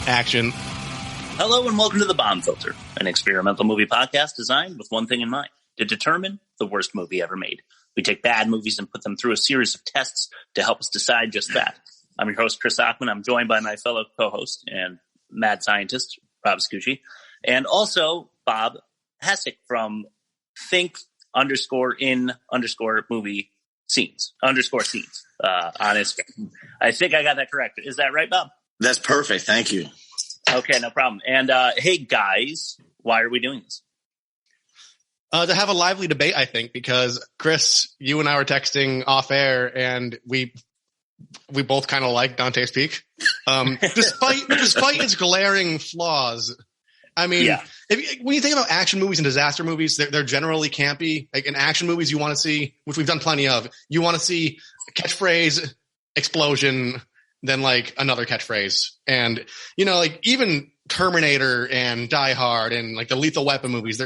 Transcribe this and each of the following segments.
Action. Hello and welcome to The Bomb Filter, an experimental movie podcast designed with one thing in mind, to determine the worst movie ever made. We take bad movies and put them through a series of tests to help us decide just that. I'm your host, Chris Ackman. I'm joined by my fellow co-host and mad scientist, Rob Scucci, and also Bob Hasak from think_in_movie scenes on Instagram. I think I got that correct. Is that right, Bob? That's perfect. Thank you. Okay, no problem. And hey, guys, why are we doing this? To have a lively debate, I think, because Chris, you and I were texting off air, and we both kind of like Dante's Peak, despite its glaring flaws. I mean, when you think about action movies and disaster movies, they're generally campy. Like in action movies, you want to see, which we've done plenty of, you want to see a catchphrase, explosion, then like another catchphrase. And, you know, like even Terminator and Die Hard and like the Lethal Weapon movies,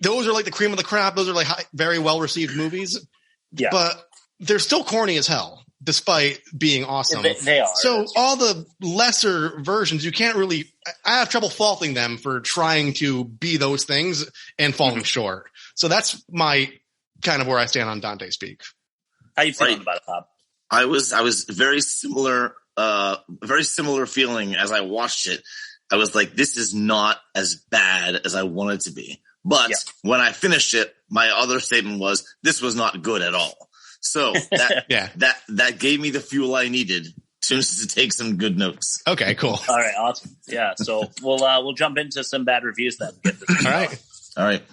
those are like the cream of the crop. Those are like very well received movies, but they're still corny as hell, despite being awesome. They are. So all the lesser versions, you can't really, I have trouble faulting them for trying to be those things and falling short. So that's my kind of where I stand on Dante's Peak. How you feeling about it, Bob? I was very similar feeling as I watched it. I was like, this is not as bad as I want it to be. But when I finished it, my other statement was, this was not good at all. So that that gave me the fuel I needed to take some good notes. Okay, cool. All right, awesome. Yeah, so we'll jump into some bad reviews then. All right.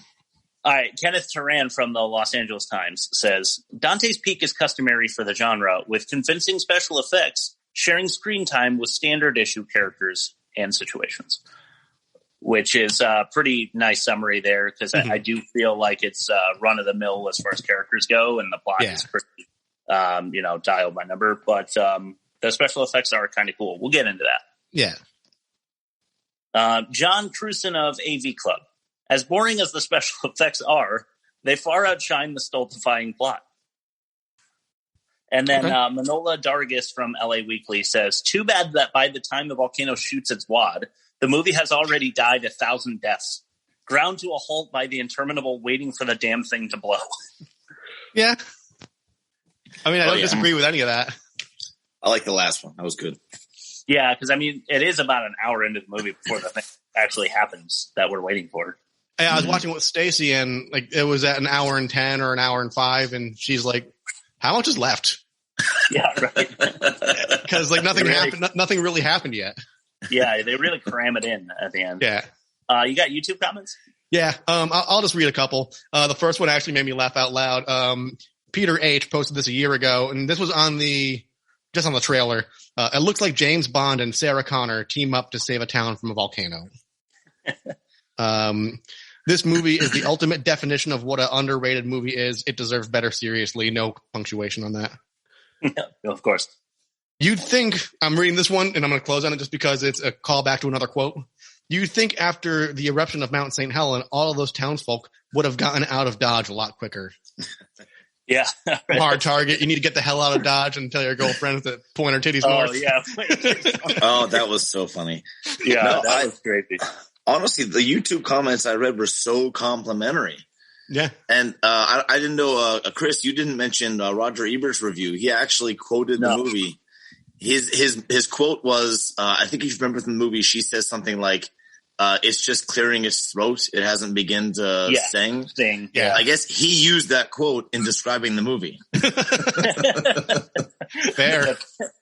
Kenneth Turan from the Los Angeles Times says, Dante's Peak is customary for the genre, with convincing special effects sharing screen time with standard issue characters and situations. Which is a pretty nice summary there, because I do feel like it's run-of-the-mill as far as characters go, and the plot is pretty, dialed by number. But the special effects are kind of cool. We'll get into that. Yeah. John Cruson of AV Club. As boring as the special effects are, they far outshine the stultifying plot. And then Manola Dargis from LA Weekly says, too bad that by the time the volcano shoots its wad, the movie has already died 1,000 deaths, ground to a halt by the interminable waiting for the damn thing to blow. Yeah. I mean, I don't disagree with any of that. I like the last one. That was good. Yeah, because, I mean, it is about an hour into the movie before the thing actually happens that we're waiting for. Yeah, I was watching with Stacy, and like it was at an hour and 10 or an hour and 5, and she's like, how much is left? Yeah, right. Because like nothing happened. Nothing really happened yet. Yeah, they really cram it in at the end. Yeah. You got YouTube comments? Yeah. I'll just read a couple. The first one actually made me laugh out loud. Peter H posted this a year ago, and this was just on the trailer. It looks like James Bond and Sarah Connor team up to save a town from a volcano. This movie is the ultimate definition of what an underrated movie is. It deserves better. Seriously, no punctuation on that. Yeah, of course. You'd think, I'm reading this one, and I'm going to close on it just because it's a callback to another quote. You'd think after the eruption of Mount St. Helen, all of those townsfolk would have gotten out of Dodge a lot quicker. Yeah. Right. Hard target. You need to get the hell out of Dodge and tell your girlfriend to point her titties north. Oh, yeah. Oh, that was so funny. Yeah, that was crazy. Honestly, the YouTube comments I read were so complimentary. Yeah. And I didn't know, Chris, you didn't mention Roger Ebert's review. He actually quoted the movie. His quote was, I think you remember from the movie, she says something like, it's just clearing its throat. It hasn't begun to sing. Yeah. I guess he used that quote in describing the movie. Fair.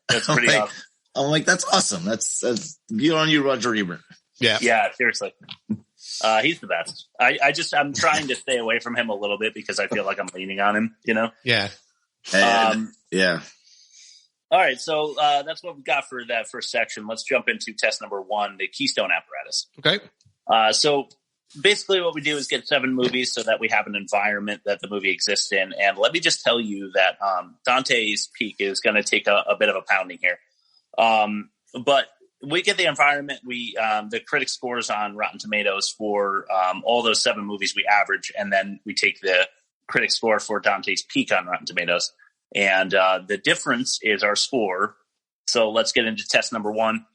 That's pretty awesome. I'm like, that's awesome. That's good on you, Roger Ebert. Yeah. Yeah, seriously. He's the best. I'm trying to stay away from him a little bit because I feel like I'm leaning on him, you know? Yeah. Yeah. All right, so that's what we got for that first section. Let's jump into test number 1, the Keystone apparatus. Okay. So basically what we do is get 7 movies so that we have an environment that the movie exists in. And let me just tell you that Dante's Peak is going to take a bit of a pounding here. But we get the environment. The critic scores on Rotten Tomatoes for all those 7 movies we average, and then we take the critic score for Dante's Peak on Rotten Tomatoes. And the difference is our score. So let's get into test number 1.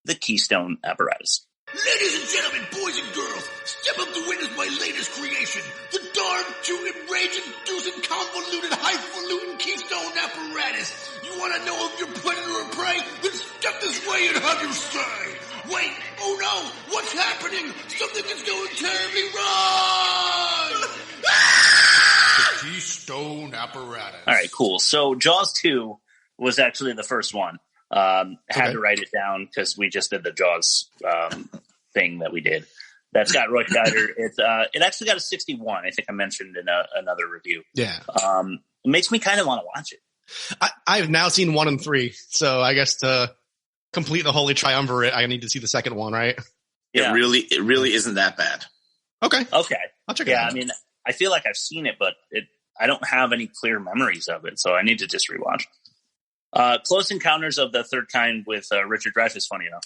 the Keystone apparatus. Ladies and gentlemen, boys and girls, step up to witness my latest creation, the darn, tootin', rage-inducing, convoluted, highfalutin Keystone apparatus. You want to know if you're predator or prey? Then step this way and have your say. Wait, oh no, what's happening? Something is going terribly wrong! The Keystone apparatus. All right, cool. So Jaws 2 was actually the first one. Had to write it down because we just did the Jaws thing that we did. That's got Roy Scheider. It actually got a 61. I think I mentioned in another review. Yeah. It makes me kind of want to watch it. I've now seen 1 and 3, so I guess to complete the holy triumvirate, I need to see the second one, right? Yeah. It really isn't that bad. Okay. I'll check it out. I mean, I feel like I've seen it, but I don't have any clear memories of it, so I need to just rewatch. Close Encounters of the Third Kind with Richard Dreyfuss, funny enough.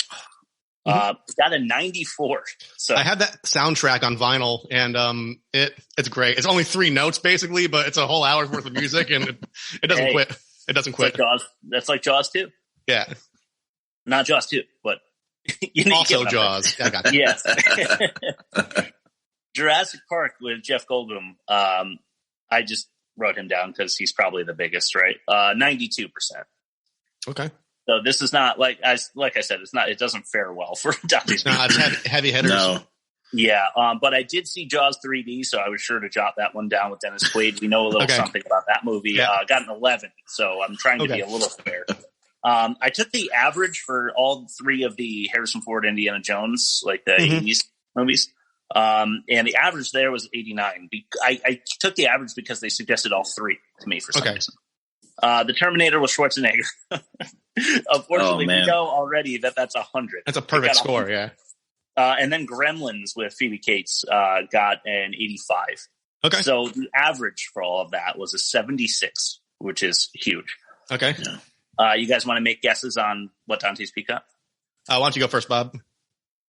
Got a 94. So I had that soundtrack on vinyl, and it's great. It's only 3 notes basically, but it's a whole hour's worth of music, and it doesn't quit. It doesn't quit. That's like Jaws 2. Yeah, not Jaws 2, but you need also Jaws. I got that. Yes. Jurassic Park with Jeff Goldblum. I just wrote him down because he's probably the biggest, right? 92%. Okay. So this is not like I said, it doesn't fare well for Dante's. No, it's heavy hitters. No. Yeah. But I did see Jaws 3D, so I was sure to jot that one down with Dennis Quaid. We know a little something about that movie. Yeah. Got an 11, so I'm trying to be a little fair. I took the average for all 3 of the Harrison Ford Indiana Jones, like the 80s movies. And the average there was 89. I took the average because they suggested all 3 to me for some reason. The Terminator was Schwarzenegger. Unfortunately, we know already that's 100. That's a perfect score, yeah. And then Gremlins with Phoebe Cates got an 85. Okay. So the average for all of that was a 76, which is huge. Okay. You guys want to make guesses on what Dante's Peak got? Why don't you go first, Bob?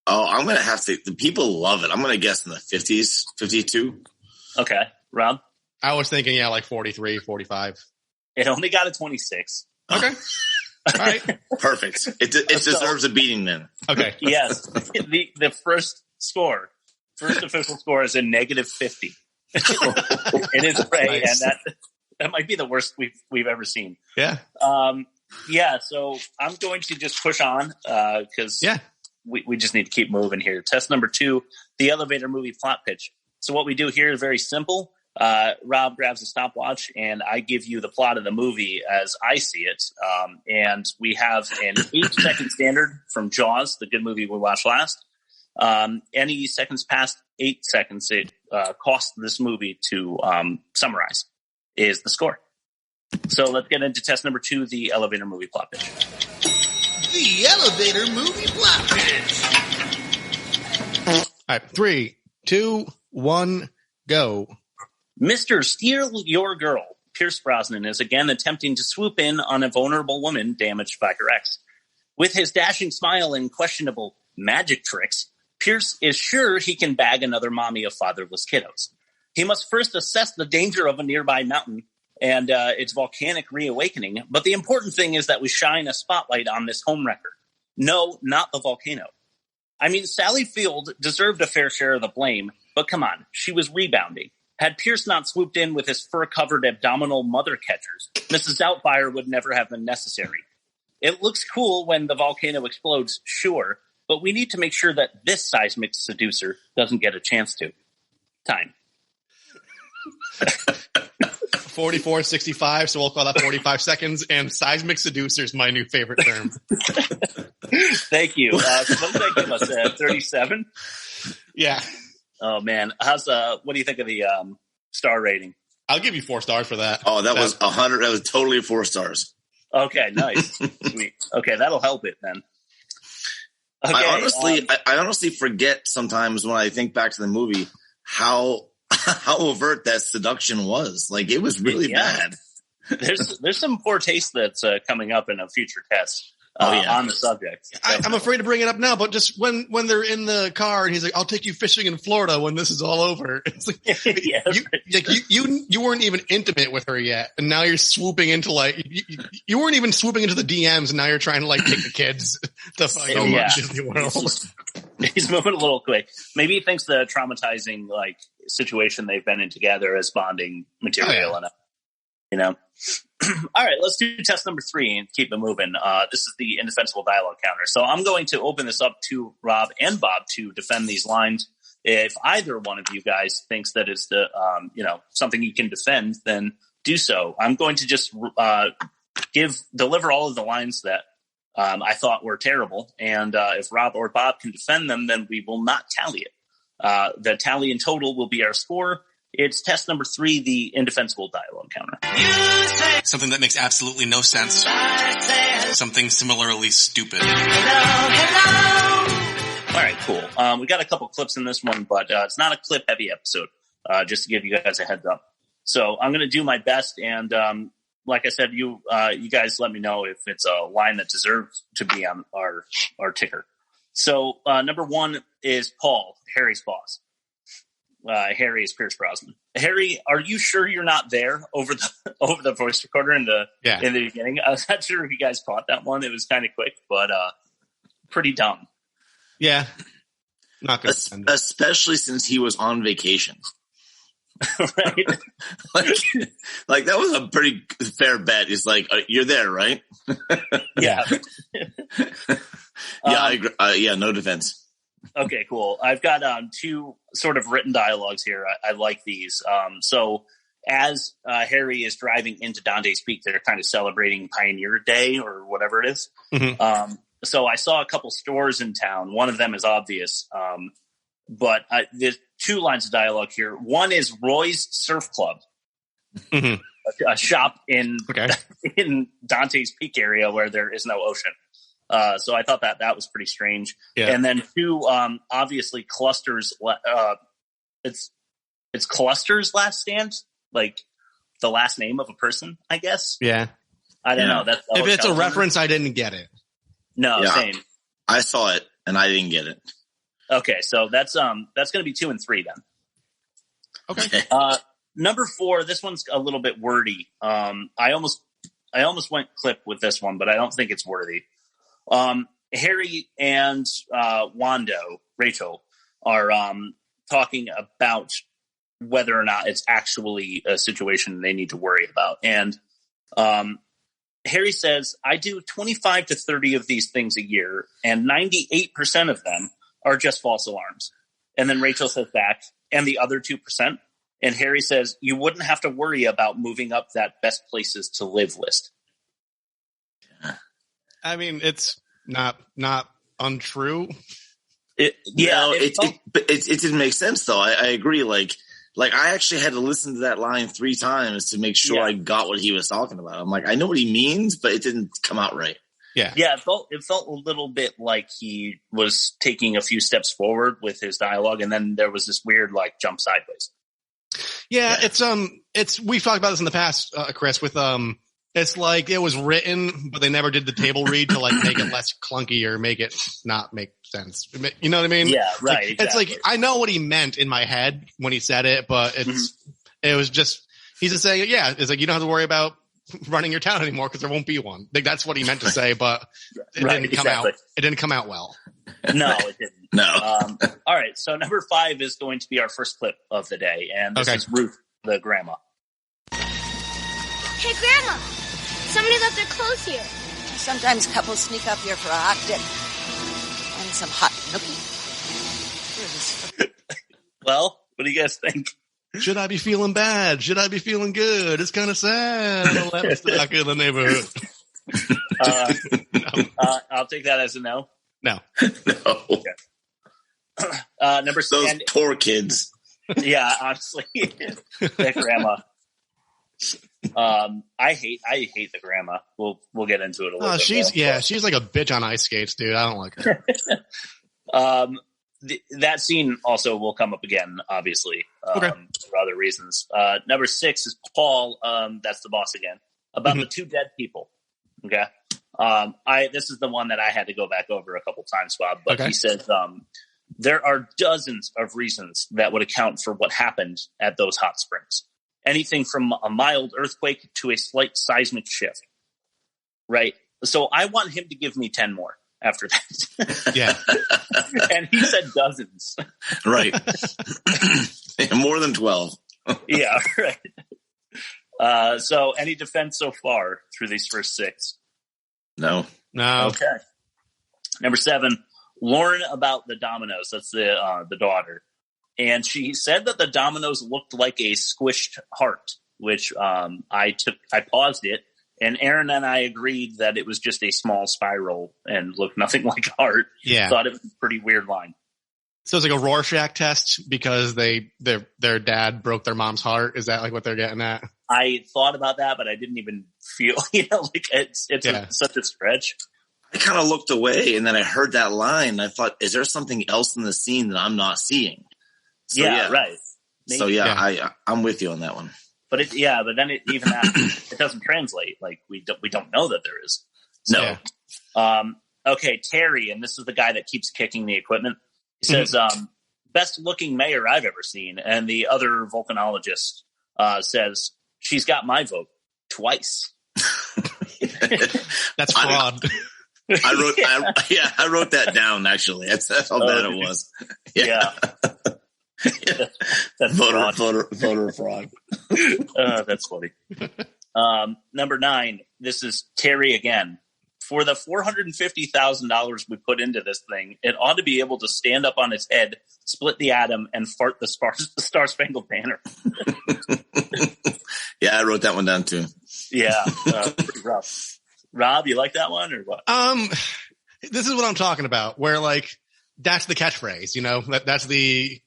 Oh, I'm going to have to. The people love it. I'm going to guess in the 50s, 52. Okay. Rob? I was thinking, like 43, 45. It only got a 26. Okay. All right. Perfect. It deserves a beating then. Okay. Yes. The first official score is a negative 50. It is Ray, nice. And that might be the worst we've ever seen. Yeah. So I'm going to just push on because we just need to keep moving here. Test number 2, the elevator movie plot pitch. So what we do here is very simple. Rob grabs a stopwatch and I give you the plot of the movie as I see it. And we have an 8-second standard from Jaws, the good movie we watched last. Any seconds past 8 seconds it costs this movie to summarize is the score. So let's get into test number 2, the elevator movie plot pitch. The elevator movie plot pitch. All right, 3, 2, 1, go. Mr. Steal Your Girl, Pierce Brosnan, is again attempting to swoop in on a vulnerable woman damaged by her ex. With his dashing smile and questionable magic tricks, Pierce is sure he can bag another mommy of fatherless kiddos. He must first assess the danger of a nearby mountain and its volcanic reawakening, but the important thing is that we shine a spotlight on this homewrecker. No, not the volcano. I mean, Sally Field deserved a fair share of the blame, but come on, she was rebounding. Had Pierce not swooped in with his fur-covered abdominal mother catchers, Mrs. Doubtfire would never have been necessary. It looks cool when the volcano explodes, sure, but we need to make sure that this seismic seducer doesn't get a chance to. Time. 44.65, so we'll call that 45 seconds, and seismic seducer is my new favorite term. Thank you. So what did I give us, 37? Yeah. Oh man, what do you think of the star rating? I'll give you 4 stars for that. Oh, that was 100. That was totally 4 stars. Okay, nice. Sweet. Okay, that'll help it then. Okay, I honestly forget sometimes when I think back to the movie how overt that seduction was. Like it was really bad. There's some poor taste that's coming up in a future test. on the subject. I'm afraid to bring it up now, but just when they're in the car and he's like, "I'll take you fishing in Florida when this is all over." It's like, you weren't even intimate with her yet, and now you're swooping into you weren't even swooping into the DMs, and now you're trying to take the kids to fucking Disney World. He's moving a little quick. Maybe he thinks the traumatizing situation they've been in together as bonding material enough. All right, let's do test number 3 and keep it moving. This is the indefensible dialogue counter. So I'm going to open this up to Rob and Bob to defend these lines. If either one of you guys thinks that it's something you can defend, then do so. I'm going to just deliver all of the lines that I thought were terrible. And if Rob or Bob can defend them, then we will not tally it. The tally in total will be our score. It's test number 3, the indefensible dialogue counter. Something that makes absolutely no sense. Something similarly stupid. All right, cool. We got a couple clips in this one, but it's not a clip-heavy episode, just to give you guys a heads up. So I'm going to do my best, and like I said, you guys let me know if it's a line that deserves to be on our ticker. So number 1 is Paul, Harry's boss. Harry is Pierce Brosnan. Harry, are you sure you're not there over the voice recorder in the beginning? I was not sure if you guys caught that one. It was kind of quick, but pretty dumb. Yeah, not good. Especially since he was on vacation. Right? like that was a pretty fair bet. It's like you're there, right? Yeah. Yeah, I agree. No defense. Okay, cool. I've got 2 sort of written dialogues here. I like these. So as Harry is driving into Dante's Peak, they're kind of celebrating Pioneer Day or whatever it is. Mm-hmm. So I saw a couple stores in town. One of them is obvious. But there's 2 lines of dialogue here. One is Roy's Surf Club, mm-hmm. a shop in Dante's Peak area where there is no ocean. So I thought that was pretty strange. Yeah. And then 2, obviously Cluster's, it's Cluster's last stand, like the last name of a person, I guess. Yeah. I don't know. That's if it's a reference, I didn't get it. No, same. I saw it and I didn't get it. Okay. So that's going to be 2 and 3 then. Okay. Number 4, this one's a little bit wordy. I almost went clip with this one, but I don't think it's worthy. Harry and Rachel are talking about whether or not it's actually a situation they need to worry about. And Harry says, I do 25 to 30 of these things a year, and 98% of them are just false alarms. And then Rachel says back, and the other 2%. And Harry says, you wouldn't have to worry about moving up that best places to live list. I mean, it's not untrue. It didn't make sense though. I agree. Like I actually had to listen to that line 3 times to make sure I got what he was talking about. I'm like, I know what he means, but it didn't come out right. Yeah. Yeah. It felt a little bit like he was taking a few steps forward with his dialogue. And then there was this weird, jump sideways. Yeah. It's, we've talked about this in the past, Chris, with, it's like it was written, but they never did the table read to make it less clunky or make it not make sense. You know what I mean? Yeah, right. Exactly. It's like, I know what he meant in my head when he said it, but it was just, he's just saying, it's like, you don't have to worry about running your town anymore because there won't be one. Like, that's what he meant to say, but it didn't come out. It didn't come out well. No, it didn't. No. All right. So number 5 is going to be our first clip of the day. And this is Ruth, the grandma. Hey, Grandma. Somebody left their clothes here. Sometimes couples sneak up here for a hot dinner. And some hot nookie. Well, what do you guys think? Should I be feeling bad? Should I be feeling good? It's kind of sad. I'm stuck in the neighborhood. No. I'll take that as a no. No. No. Okay. Number 6. Those poor kids. Yeah, honestly. That grandma. I hate the grandma. We'll get into it a little bit. She's like a bitch on ice skates, dude. I don't like her. That scene also will come up again, obviously, for other reasons. Number 6 is Paul. That's the boss again. About the 2 dead people. Okay. This is the one that I had to go back over a couple times, Bob. But he says there are dozens of reasons that would account for what happened at those hot springs. Anything from a mild earthquake to a slight seismic shift. Right. So I want him to give me 10 more after that. Yeah. And he said dozens. Right. More than 12. Yeah. Right. So any defense so far through these first 6? No. Okay. Number 7, Lauren about the dominoes. That's the daughter. And she said that the dominoes looked like a squished heart, which I paused it. And Aaron and I agreed that it was just a small spiral and looked nothing like a heart. Yeah. Thought it was a pretty weird line. So it's like a Rorschach test because their dad broke their mom's heart. Is that like what they're getting at? I thought about that, but I didn't even feel, like it's such a stretch. I kind of looked away and then I heard that line. And I thought, is there something else in the scene that I'm not seeing? So, right. Maybe. So I'm with you on that one. But it doesn't translate. Like we don't know that there is. So, okay, Terry, and this is the guy that keeps kicking the equipment. He says, best looking mayor I've ever seen. And the other volcanologist says, she's got my vote twice. That's fraud. I wrote that down actually. That's how bad it was. Yeah. That's voter fraud. That's funny. Number 9. This is Terry again. For the $450,000 we put into this thing, it ought to be able to stand up on its head, split the atom, and fart the Star Spangled Banner. Yeah, I wrote that one down too. Yeah, pretty rough. Rob, you like that one or what? This is what I'm talking about. Where that's the catchphrase. That's the.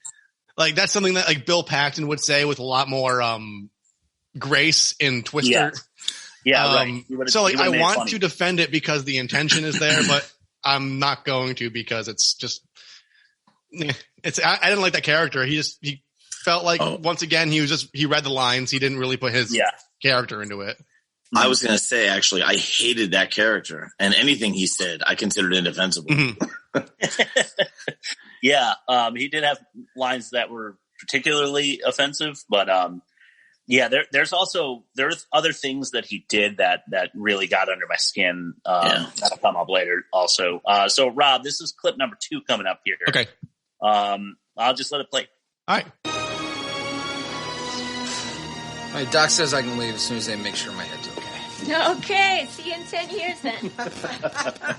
That's something that Bill Paxton would say with a lot more grace in Twister. Yeah, right. I want to defend it because the intention is there, but I'm not going to because it's just I didn't like that character. He felt like once again he read the lines. He didn't really put his character into it. I was going to say actually I hated that character and anything he said I considered indefensible. Mm-hmm. Yeah, he did have lines that were particularly offensive, but there's other things that he did that really got under my skin. That'll come up later also. So Rob, this is clip number 2 coming up here. Okay. I'll just let it play. All right. My doc says I can leave as soon as they make sure my head's okay. Okay, see you in 10 years then.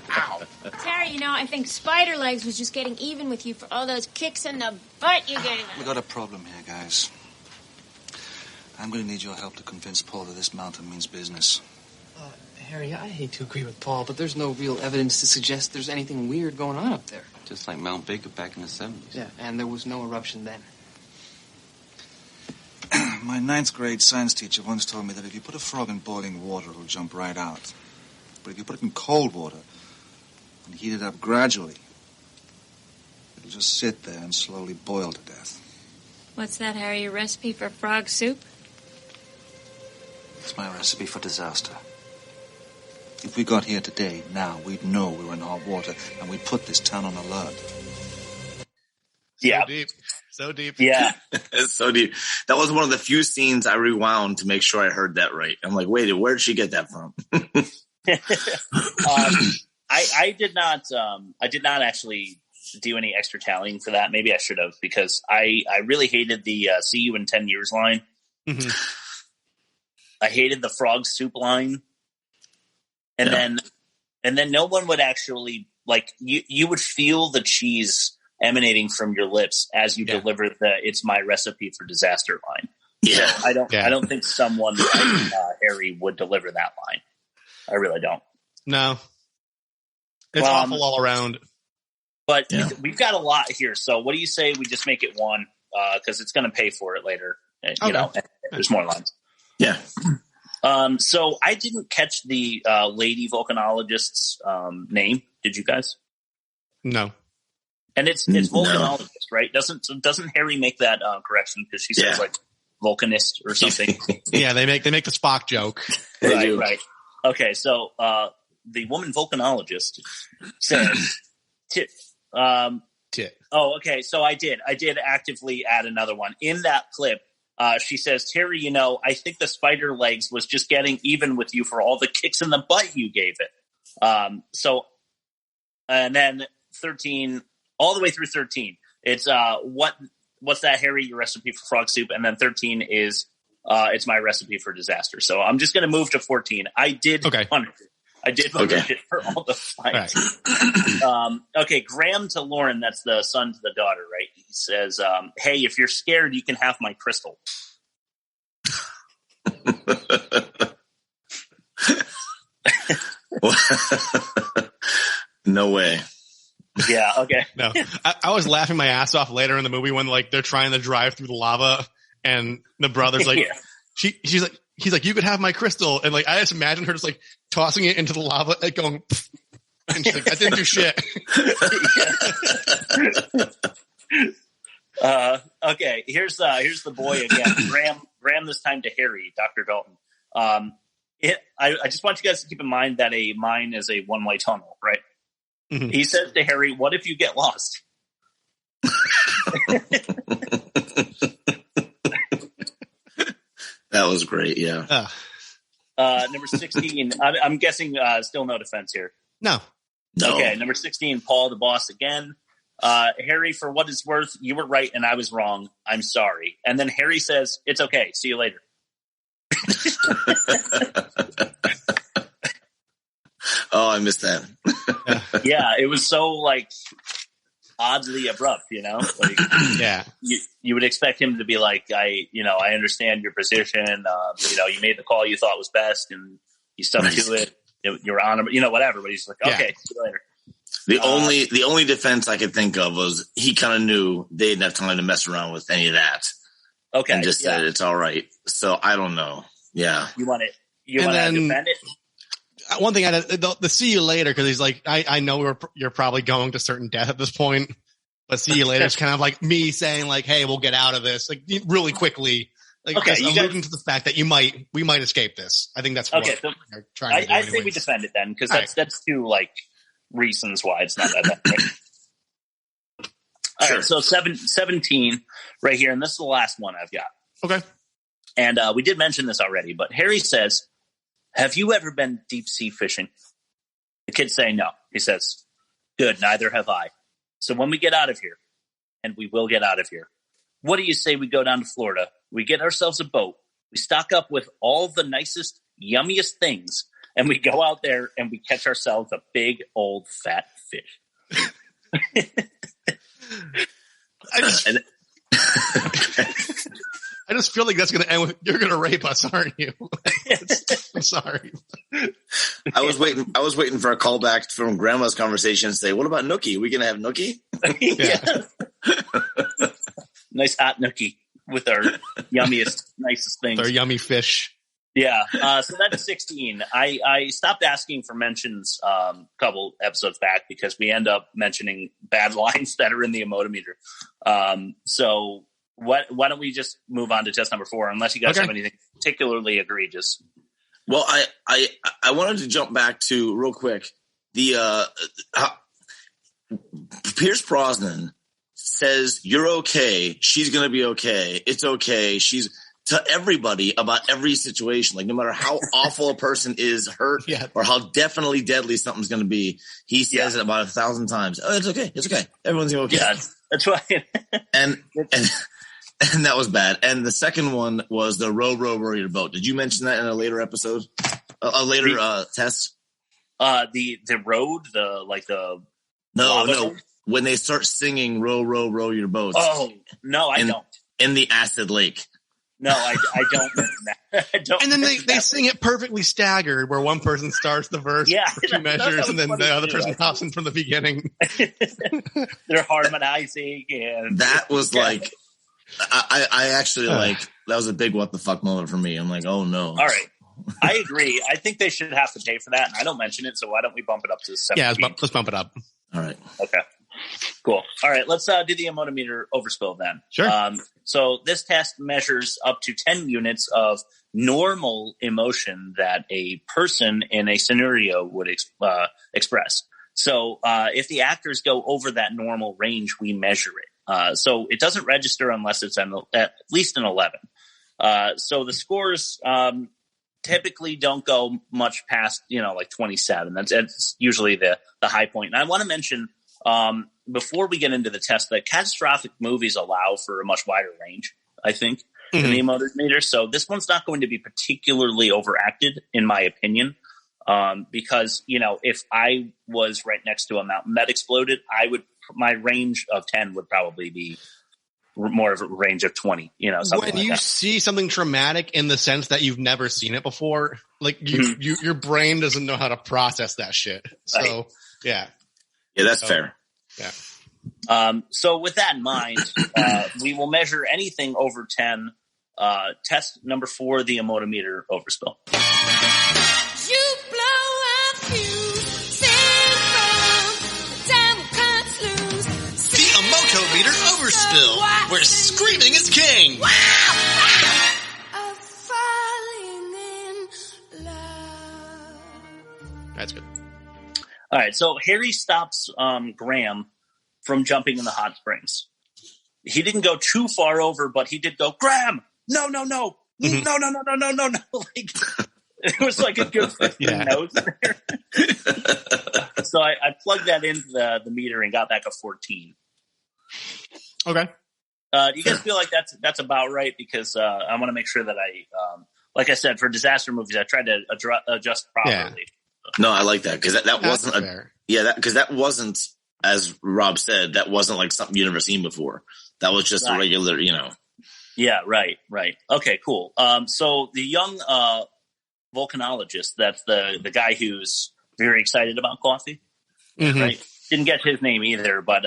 Ow. Terry, I think Spider Legs was just getting even with you for all those kicks in the butt you're getting. We got a problem here, guys. I'm going to need your help to convince Paul that this mountain means business. Harry, I hate to agree with Paul, but there's no real evidence to suggest there's anything weird going on up there. Just like Mount Baker back in the 70s. Yeah, and there was no eruption then. My 9th grade science teacher once told me that if you put a frog in boiling water, it'll jump right out. But if you put it in cold water and heat it up gradually, it'll just sit there and slowly boil to death. What's that, Harry? A recipe for frog soup? It's my recipe for disaster. If we got here today, now, we'd know we were in hot water, and we'd put this town on alert. So deep. Yeah. It's so deep. That was one of the few scenes I rewound to make sure I heard that right. I'm like, wait, where did she get that from? I did not actually do any extra tallying for that. Maybe I should have, because I really hated the see you in 10 years line. Mm-hmm. I hated the frog soup line. And then no one would actually you would feel the cheese emanating from your lips as you deliver "It's my recipe for disaster" line. Yeah, so I don't think someone like Harry would deliver that line. I really don't. No, it's awful all around. But we've got a lot here. So what do you say we just make it 1? Because it's going to pay for it later. There's more lines. Yeah. So I didn't catch the lady volcanologist's name. Did you guys? No. And it's volcanologist, right? Doesn't Harry make that correction because she says volcanist or something? Yeah, they make the Spock joke. Right. Okay, so the woman volcanologist says, Tit. Oh, okay. So I did actively add another one in that clip. She says, Terry, you know, I think the spider legs was just getting even with you for all the kicks in the butt you gave it. And then 13, all the way through 13, it's what's that, Harry, your recipe for frog soup? And then 13 is it's my recipe for disaster. So I'm just going to move to 14. I did punish it. I did punish it for all the fights. Right. Okay, Graham to Lauren, that's the son to the daughter, right? He says, hey, if you're scared, you can have my crystal. No way. Yeah, okay. No, I was laughing my ass off later in the movie when like they're trying to drive through the lava and the brother's like, he's like, you could have my crystal. And like, I just imagine her just like tossing it into the lava, like going, and she's like, I didn't do shit. Okay. Here's the boy again. Graham this time to Harry, Dr. Dalton. I just want you guys to keep in mind that a mine is a one-way tunnel, right? Mm-hmm. He says to Harry, what if you get lost? That was great, yeah. Number 16, I'm guessing still no defense here. No. Okay, number 16, Paul, the boss again. Harry, for what it's worth, you were right and I was wrong. I'm sorry. And then Harry says, it's okay. See you later. Oh, I missed that. Yeah, it was so like oddly abrupt, you know? Like, yeah. You would expect him to be like, I understand your position. You made the call you thought was best and you stuck to it. You're on him, whatever. But he's like, okay, see you later. The only defense I could think of was he kind of knew they didn't have time to mess around with any of that. Okay. And just said it's all right. So I don't know. Yeah. You want to defend it? One thing, the see you later, because he's like, I know you're probably going to certain death at this point, but see you later is kind of like me saying like, hey, we'll get out of this like really quickly. Like, okay, alluding to the fact that we might escape this. I think that's what they're trying to do. I think we defend it then, because that's two like reasons why it's not that bad. Right? All right, so 17 right here, and this is the last one I've got. Okay. And we did mention this already, but Harry says, have you ever been deep sea fishing? The kids say no. He says, good, neither have I. So when we get out of here, and we will get out of here, what do you say we go down to Florida? We get ourselves a boat. We stock up with all the nicest, yummiest things, and we go out there and we catch ourselves a big, old, fat fish. I just feel like that's going to end with, you're going to rape us, aren't you? I'm sorry. I was waiting for a callback from Grandma's conversation to say, what about Nookie? Are we going to have Nookie? Yeah. Nice hot Nookie with our yummiest, nicest things. Our yummy fish. Yeah. So that's 16. I stopped asking for mentions a couple episodes back because we end up mentioning bad lines that are in the emotometer. So why don't we just move on to test number 4, unless you guys have anything particularly egregious? Well, I wanted to jump back to real quick. The Pierce Brosnan says, you're okay. She's going to be okay. It's okay. She's to everybody about every situation. Like no matter how awful a person is hurt or how definitely deadly something's going to be, he says it about 1,000 times. Oh, it's okay. It's okay. Everyone's going to be okay. Yeah, that's right. and that was bad. And the second one was the row your boat. Did you mention that in a later episode? A later test? The road, No. When they start singing row your boat. Oh, no, I don't. In the acid lake. No, I don't mention that. I don't. And then they sing it perfectly staggered, where one person starts the verse for 2 measures, and then the other person hops in from the beginning. They're harmonizing, and that was like, I actually like that was a big what the fuck moment for me. I'm like, oh no. All right, I agree. I think they should have to pay for that, and I don't mention it. So why don't we bump it up to 17? Yeah, let's bump it up. All right. Okay. Cool. All right, let's do the emotometer overspill then. Sure. So this test measures up to 10 units of normal emotion that a person in a scenario would express. So if the actors go over that normal range, we measure it. So it doesn't register unless it's at least an 11. So the scores typically don't go much past, like 27. That's usually the high point. And I want to mention, before we get into the test, that catastrophic movies allow for a much wider range, I think, than the emotive meter. So this one's not going to be particularly overacted, in my opinion, because, if I was right next to a mountain that exploded, my range of 10 would probably be more of a range of 20, when you see something traumatic in the sense that you've never seen it before, like your brain doesn't know how to process that shit. So right. Yeah, that's fair. Yeah. So with that in mind, we will measure anything over 10. Test number 4, the emotometer overspill. You blow a fuse, sing from the time cuts loose. The emotometer overspill, where screaming is king. Of falling in love. That's good. All right, so Harry stops Graham from jumping in the hot springs. He didn't go too far over, but he did go, Graham, no. No. Like, it was like a good 15 notes there. So I plugged that into the meter and got back a 14. Okay. Do you guys feel like that's about right? Because I want to make sure that I, like I said, for disaster movies, I tried to adjust properly. Yeah. No, I like that because that wasn't fair. that wasn't, as Rob said, that wasn't like something you'd never seen before. That was just a regular, Yeah, right. Okay, cool. So the young volcanologist, that's the guy who's very excited about coffee, right? Didn't get his name either, but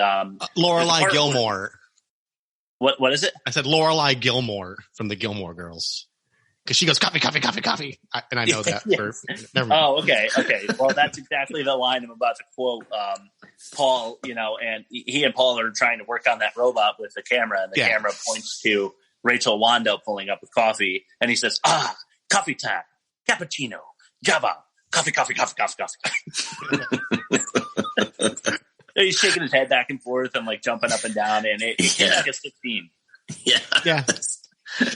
Lorelai Gilmore. What is it? I said Lorelai Gilmore from the Gilmore Girls. Because she goes, coffee. And I know that. Yes. Never mind. Oh, okay. Well, that's exactly the line I'm about to quote. Paul, and he and Paul are trying to work on that robot with the camera, and the camera points to Rachel Wando pulling up with coffee, and he says, coffee time, cappuccino, Java, coffee. He's shaking his head back and forth and like jumping up and down, and it came like a 16. Yeah.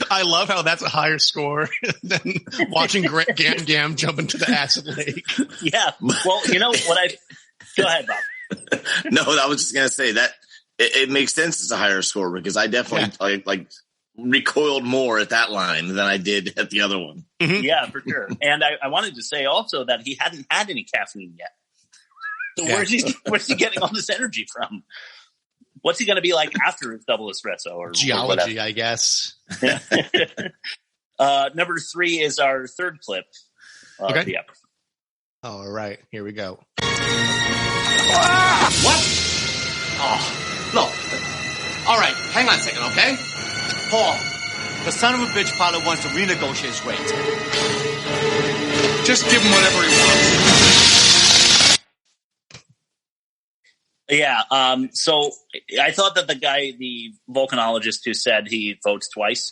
I love how that's a higher score than watching GamGam jump into the acid lake. Yeah. Well, go ahead, Bob. No, I was just going to say that it makes sense it's a higher score because I definitely like recoiled more at that line than I did at the other one. Yeah, for sure. And I wanted to say also that he hadn't had any caffeine yet. So where's he getting all this energy from? What's he going to be like after his double espresso or geology, I guess. Number 3 is our third clip. Okay. All right, here we go. What? Oh, look. All right, hang on a second, okay? Paul, the son of a bitch pilot wants to renegotiate his rate. Just give him whatever he wants. Yeah, so I thought that the guy, the volcanologist who said he votes twice,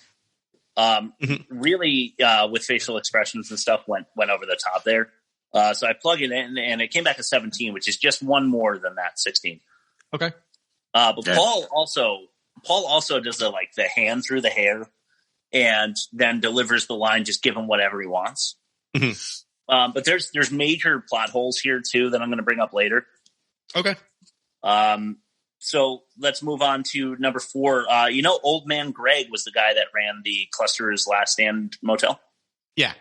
really, with facial expressions and stuff went over the top there. So I plug it in and it came back a 17, which is just one more than that 16. Okay. But Paul also does the hand through the hair and then delivers the line, just give him whatever he wants. But there's major plot holes here too that I'm going to bring up later. Okay. So let's move on to number 4. Old man Greg was the guy that ran the Cluster's Last Stand motel. Yeah.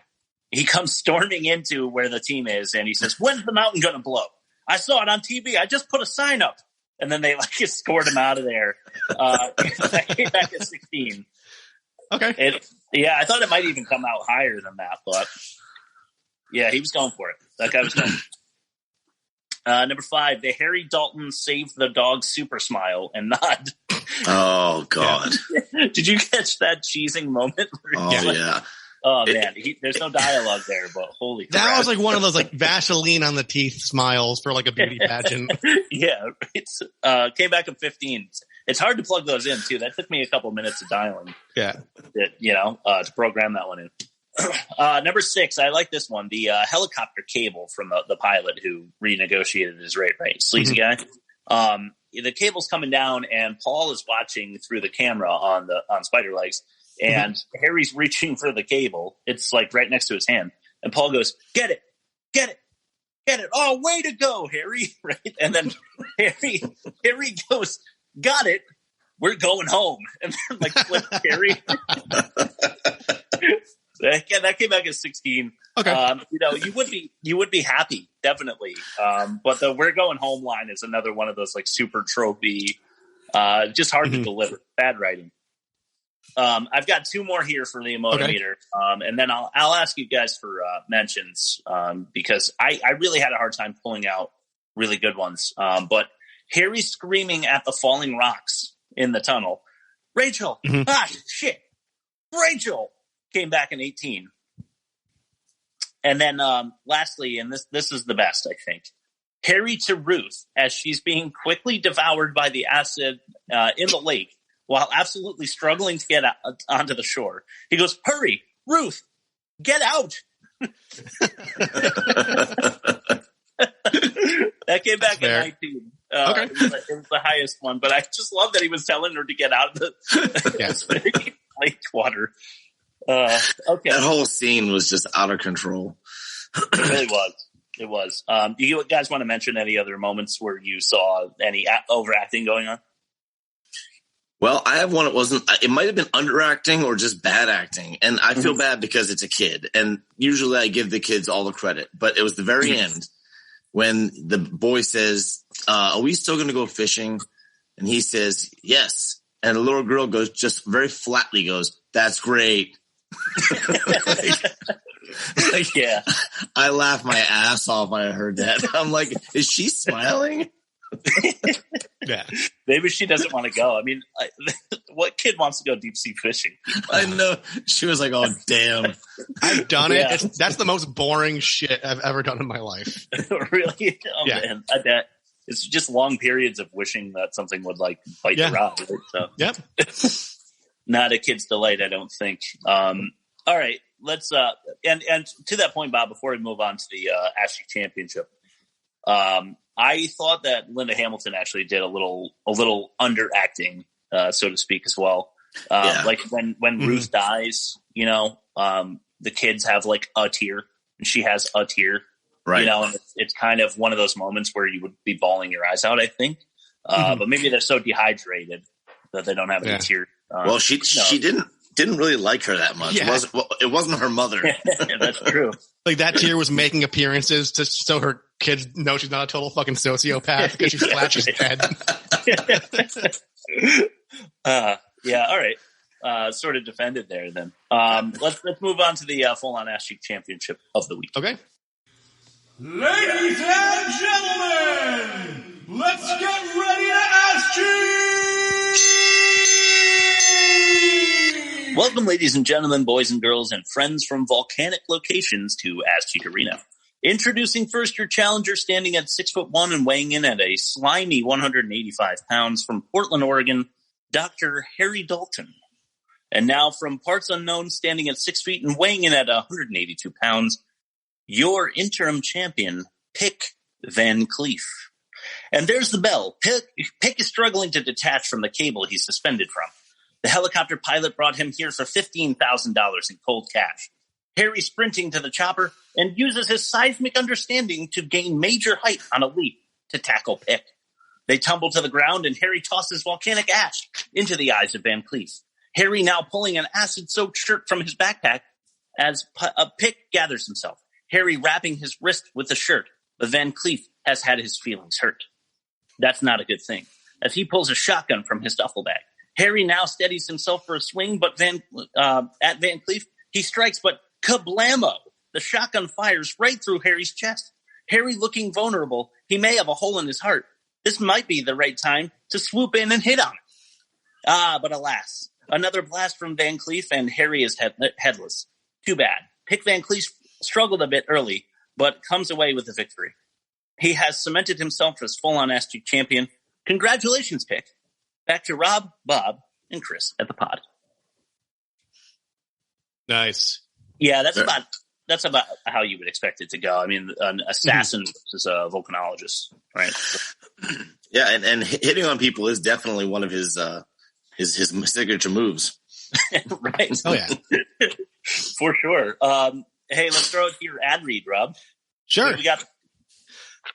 He comes storming into where the team is and he says, when's the mountain going to blow? I saw it on TV. I just put a sign up. And then they escort him out of there. That came back at 16. Okay. I thought it might even come out higher than that, but yeah, he was going for it. That guy was going. Number 5, the Harry Dalton saved the dog super smile and nod. Oh, God. Did you catch that cheesing moment? Yeah. Oh, man. There's no dialogue there, but holy crap. That was like one of those Vaseline on the teeth smiles for a beauty pageant. Yeah. It's came back at 15. It's hard to plug those in, too. That took me a couple minutes of dialing. Yeah. To program that one in. Number 6, I like this one. The helicopter cable from the pilot who renegotiated his rate, right? Sleazy guy. The cable's coming down, and Paul is watching through the camera on Spider Legs, and Harry's reaching for the cable. It's like right next to his hand, and Paul goes, "Get it, get it, get it! Oh, way to go, Harry!" Right, and then Harry goes, "Got it. We're going home," and then like flip Harry. That came back at 16. Okay. You would be happy, definitely. But the "we're going home" line is another one of those like super tropey, just hard to deliver. Bad writing. I've got 2 more here for the emotometer. And then I'll ask you guys for mentions, because I really had a hard time pulling out really good ones. But Harry screaming at the falling rocks in the tunnel. Rachel! Ah, shit! Rachel! Came back in 18. And then lastly, and this is the best, I think, Harry to Ruth as she's being quickly devoured by the acid in the lake while absolutely struggling to get onto the shore. He goes, "Hurry, Ruth, get out." That came back at 19. Okay. It was the highest one, but I just love that he was telling her to get out of the lake water. Okay. That whole scene was just out of control. It really was. It was. Do you guys want to mention any other moments where you saw any overacting going on? Well, I have one. It might have been underacting or just bad acting. And I feel bad because it's a kid. And usually I give the kids all the credit. But it was the very end when the boy says, "Are we still going to go fishing?" And he says, "Yes." And the little girl goes, just very flatly goes, "That's great." Yeah. I laughed my ass off when I heard that. I'm like, is she smiling? Yeah. Maybe she doesn't want to go. I mean, what kid wants to go deep sea fishing? I know. She was like, "Oh, damn. I've done it. That's the most boring shit I've ever done in my life." Really? Oh, yeah. Man. I bet. It's just long periods of wishing that something would like bite the rod. Right? So. Yep. Not a kid's delight, I don't think. All right, let's and to that point, Bob, before we move on to the ASHI Championship, I thought that Linda Hamilton actually did a little underacting, so to speak, as well. Like when Ruth dies, the kids have like a tear, and she has a tear, right? And it's kind of one of those moments where you would be bawling your eyes out, I think. But maybe they're so dehydrated that they don't have any tears. Well, she didn't really like her that much. Yeah. It wasn't her mother. That's true. Like that tear was making appearances so her kids know she's not a total fucking sociopath because she splashes dead. Yeah. All right. Sort of defended there then. Let's move on to the full-on ASHI Championship of the week. Okay. Ladies and gentlemen, let's get ready to ASHI! Welcome, ladies and gentlemen, boys and girls, and friends from volcanic locations to ASHI Arena. Introducing first your challenger, standing at 6'1" and weighing in at a slimy 185 pounds from Portland, Oregon, Dr. Harry Dalton. And now from parts unknown, standing at 6 feet and weighing in at 182 pounds, your interim champion, Pick Van Cleef. And there's the bell. Pick is struggling to detach from the cable he's suspended from. The helicopter pilot brought him here for $15,000 in cold cash. Harry sprinting to the chopper and uses his seismic understanding to gain major height on a leap to tackle Pick. They tumble to the ground and Harry tosses volcanic ash into the eyes of Van Cleef. Harry now pulling an acid-soaked shirt from his backpack as Pick gathers himself. Harry wrapping his wrist with the shirt, but Van Cleef has had his feelings hurt. That's not a good thing, as he pulls a shotgun from his duffel bag. Harry now steadies himself for a swing, but at Van Cleef, he strikes, but kablamo! The shotgun fires right through Harry's chest. Harry looking vulnerable, he may have a hole in his heart. This might be the right time to swoop in and hit on him. But alas, another blast from Van Cleef, and Harry is headless. Too bad. Pick Van Cleef struggled a bit early, but comes away with the victory. He has cemented himself as full-on ASHI champion. Congratulations, Pick. Back to Rob, Bob, and Chris at the pod. Nice. Yeah, that's about how you would expect it to go. I mean, an assassin versus a volcanologist, right? Yeah, and hitting on people is definitely one of his signature moves. Right. Oh yeah, for sure. Hey, let's throw it to your ad read, Rob. Sure. We got.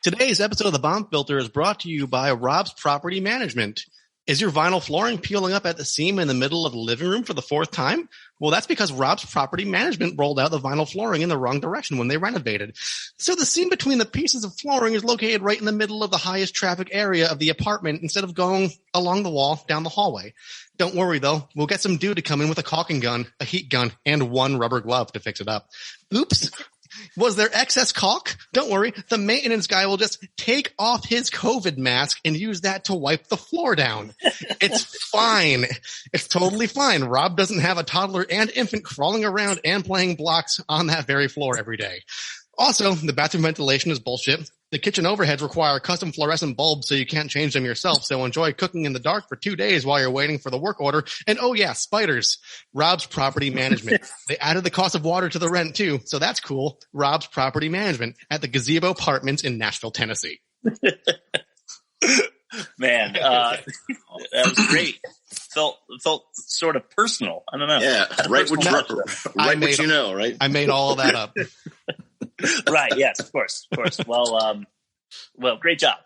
Today's episode of The Bomb Filter is brought to you by Rob's Property Management. Is your vinyl flooring peeling up at the seam in the middle of the living room for the fourth time? Well, that's because Rob's Property Management rolled out the vinyl flooring in the wrong direction when they renovated. So the seam between the pieces of flooring is located right in the middle of the highest traffic area of the apartment instead of going along the wall down the hallway. Don't worry, though. We'll get some dude to come in with a caulking gun, a heat gun, and one rubber glove to fix it up. Oops. Was there excess caulk? Don't worry. The maintenance guy will just take off his COVID mask and use that to wipe the floor down. It's fine. It's totally fine. Rob doesn't have a toddler and infant crawling around and playing blocks on that very floor every day. Also, the bathroom ventilation is bullshit. The kitchen overheads require custom fluorescent bulbs so you can't change them yourself. So enjoy cooking in the dark for 2 days while you're waiting for the work order. And oh yeah, spiders. Rob's Property Management. They added the cost of water to the rent too. So that's cool. Rob's Property Management at the Gazebo Apartments in Nashville, Tennessee. Man, that was great. Felt sort of personal. I don't know. Yeah, right what you know, right? I made all of that up. Right. Yes, of course. Well, great job.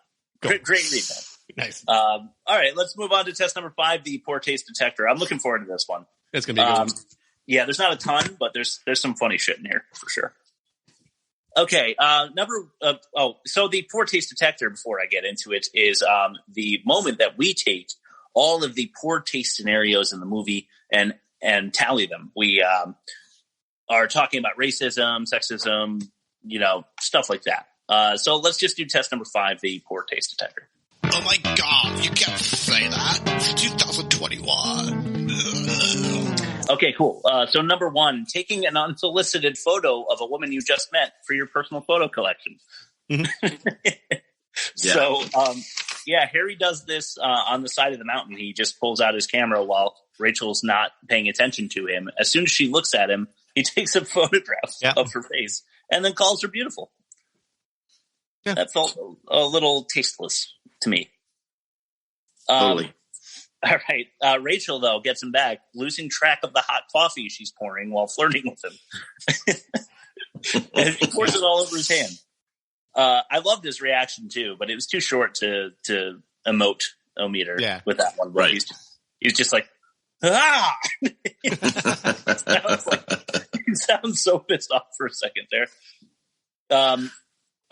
Cool. Great read, man. Nice. All right, let's move on to test number 5, the poor taste detector. I'm looking forward to this one. It's gonna be a good one. Yeah, there's not a ton, but there's some funny shit in here for sure. Okay, so the poor taste detector, before I get into it, is the moment that we take all of the poor taste scenarios in the movie and tally them. We are talking about racism, sexism, stuff like that. So let's just do test number 5, the poor taste detector. Oh my God, you can't say that. 2021. Okay, cool. So number 1, taking an unsolicited photo of a woman you just met for your personal photo collection. So, Harry does this on the side of the mountain. He just pulls out his camera while Rachel's not paying attention to him. As soon as she looks at him, he takes a photograph of her face and then calls her beautiful. Yeah. That felt a little tasteless to me. Totally. All right. Rachel, though, gets him back, losing track of the hot coffee she's pouring while flirting with him. And he pours it all over his hand. I loved his reaction, too, but it was too short to emote Ometer with that one. Right. He's just like, ah! He sounds so pissed off for a second there. All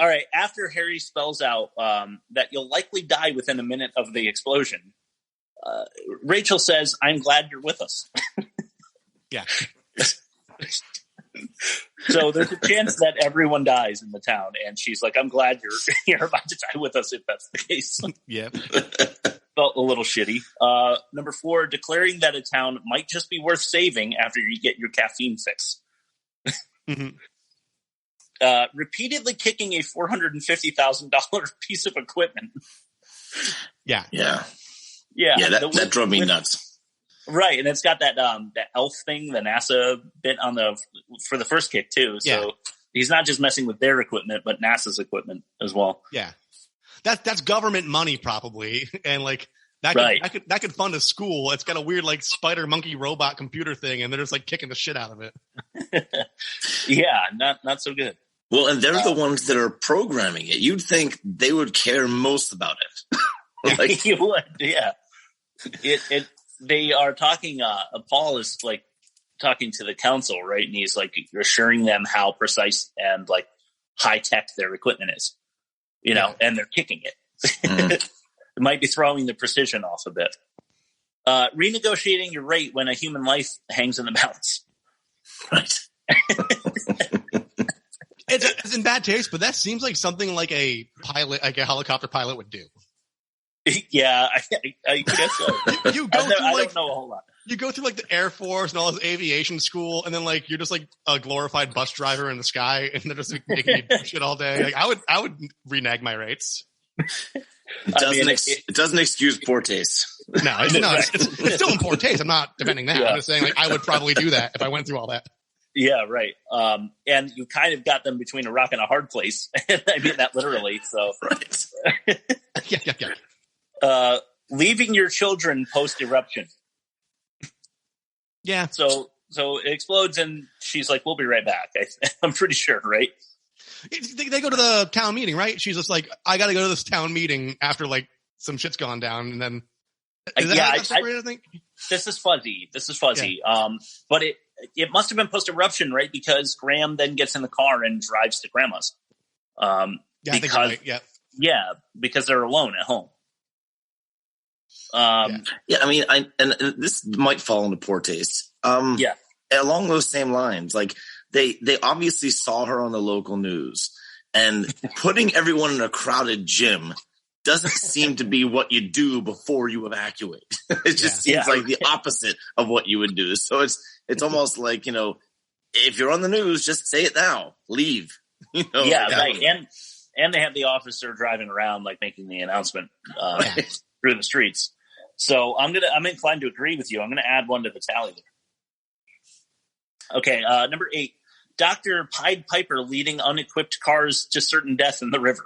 right. After Harry spells out that you'll likely die within a minute of the explosion, Rachel says, "I'm glad you're with us." Yeah. So there's a chance that everyone dies in the town, and she's like, "I'm glad you're about to die with us if that's the case." Yeah. Felt a little shitty. Number 4, declaring that a town might just be worth saving after you get your caffeine fix. Mm-hmm. Repeatedly kicking a $450,000 piece of equipment. Yeah. That drove me nuts. Right, and it's got that elf thing, the NASA bit for the first kick too. So he's not just messing with their equipment, but NASA's equipment as well. Yeah, that's government money probably, and like that could fund a school. It's got a weird like spider monkey robot computer thing, and they're just like kicking the shit out of it. Yeah, not so good. Well, and they're the ones that are programming it. You'd think they would care most about it. Like, you would, yeah. They are talking. Paul is like talking to the council, right? And he's like assuring them how precise and like high tech their equipment is, and they're kicking it. It might be throwing the precision off a bit. Renegotiating your rate when a human life hangs in the balance. Right. It's in bad taste, but that seems like something like a pilot, like a helicopter pilot would do. Yeah, I guess so. I don't know a whole lot. You go through like the Air Force and all this aviation school, and then like you're just like a glorified bus driver in the sky, and they're just like, making you do shit all day. Like I would renege my rates. It doesn't excuse poor taste. No, it's still in poor taste. I'm not defending that. I'm just saying like I would probably do that if I went through all that. Yeah, right. And you kind of got them between a rock and a hard place. I mean that literally. So, Right. Leaving your children post eruption. Yeah. So it explodes, and she's like, "We'll be right back." I'm pretty sure, right? They go to the town meeting, right? She's just like, "I got to go to this town meeting after like some shit's gone down," and then is that how that's separated, I think? This is fuzzy. Yeah. But it must have been post eruption, right? Because Graham then gets in the car and drives to Grandma's. I think you're right. Yeah, because they're alone at home. I mean, and this might fall into poor taste. Along those same lines, like they obviously saw her on the local news, and putting everyone in a crowded gym doesn't seem to be what you do before you evacuate. It just seems like the opposite of what you would do. So it's almost like, if you're on the news, just say it now. Leave. Right. And they have the officer driving around, like making the announcement through the streets. So I'm inclined to agree with you. I'm going to add one to the tally there. Okay, number 8. Dr. Pied Piper leading unequipped cars to certain death in the river.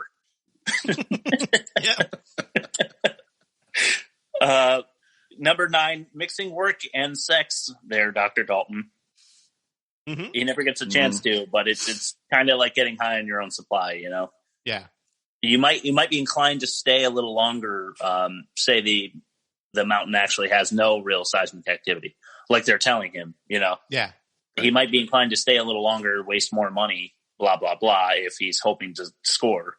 Number 9, mixing work and sex there, Dr. Dalton. Mm-hmm. He never gets a chance to, but it's kind of like getting high on your own supply, Yeah. You might be inclined to stay a little longer, say the mountain actually has no real seismic activity, like they're telling him, Yeah. He might be inclined to stay a little longer, waste more money, blah, blah, blah, if he's hoping to score.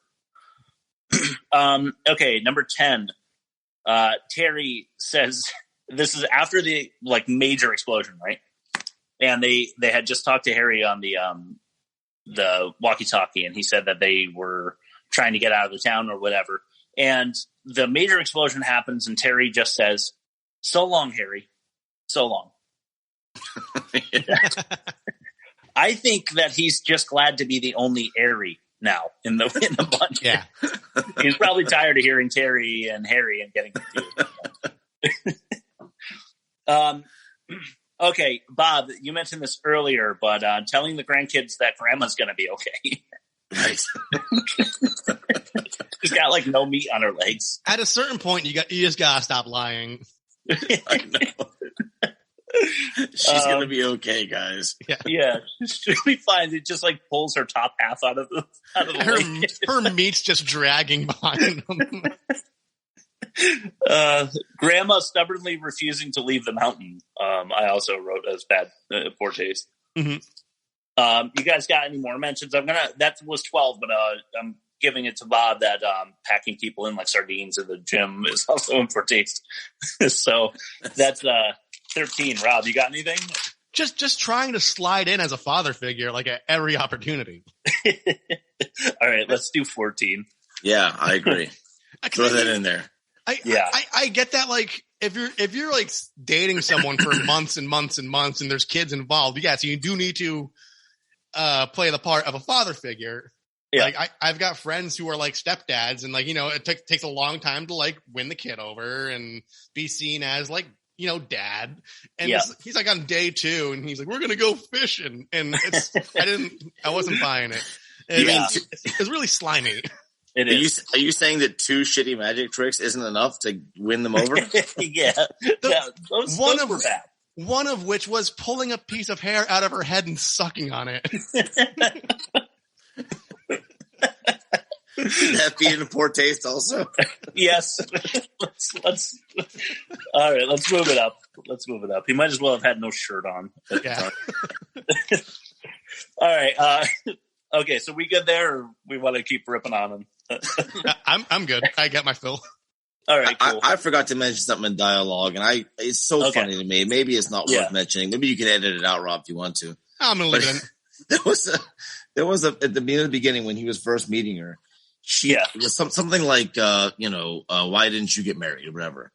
Okay, number 10. Terry says this is after the major explosion, right? And they had just talked to Harry on the walkie-talkie, and he said that they were trying to get out of the town or whatever. And the major explosion happens, and Terry just says, "So long, Harry. So long." I think that he's just glad to be the only Harry now in the bunch. Yeah. He's probably tired of hearing Terry and Harry and getting confused. Okay, Bob, you mentioned this earlier, but telling the grandkids that Grandma's going to be okay. Right. She's got no meat on her legs. At a certain point, you just gotta stop lying. I know. She's gonna be okay, guys. Yeah, she'll be fine. It just pulls her top half out of the leg. Her meat's just dragging behind them. Grandma stubbornly refusing to leave the mountain. I also wrote as bad, poor taste. Mm-hmm. You guys got any more mentions? That was 12, but I'm giving it to Bob that packing people in like sardines in the gym is also in poor taste. So that's 13. Rob, you got anything? Just trying to slide in as a father figure, at every opportunity. All right, let's do 14. Yeah, I agree. Throw that in there. I get that. If you're dating someone for months and months and months, and there's kids involved, so you do need to play the part of a father figure. Yeah. I've got friends who are stepdads, and it takes a long time to win the kid over and be seen as dad. And he's on day 2, and he's we're gonna go fishing, and I wasn't buying it. It's really slimy. Are you saying that 2 shitty magic tricks isn't enough to win them over? Those were bad. One of which was pulling a piece of hair out of her head and sucking on it. That be in poor taste also? Yes. Let's all right, let's move it up. He might as well have had no shirt on. Yeah. All right. Okay, so we good there, or we want to keep ripping on him? I'm good. I get my fill. All right, cool. I forgot to mention something in dialogue, and it's so funny to me. Maybe it's not worth mentioning. Maybe you can edit it out, Rob, if you want to. I'm gonna leave it in. There was at the beginning when he was first meeting her. It was something like, why didn't you get married or whatever?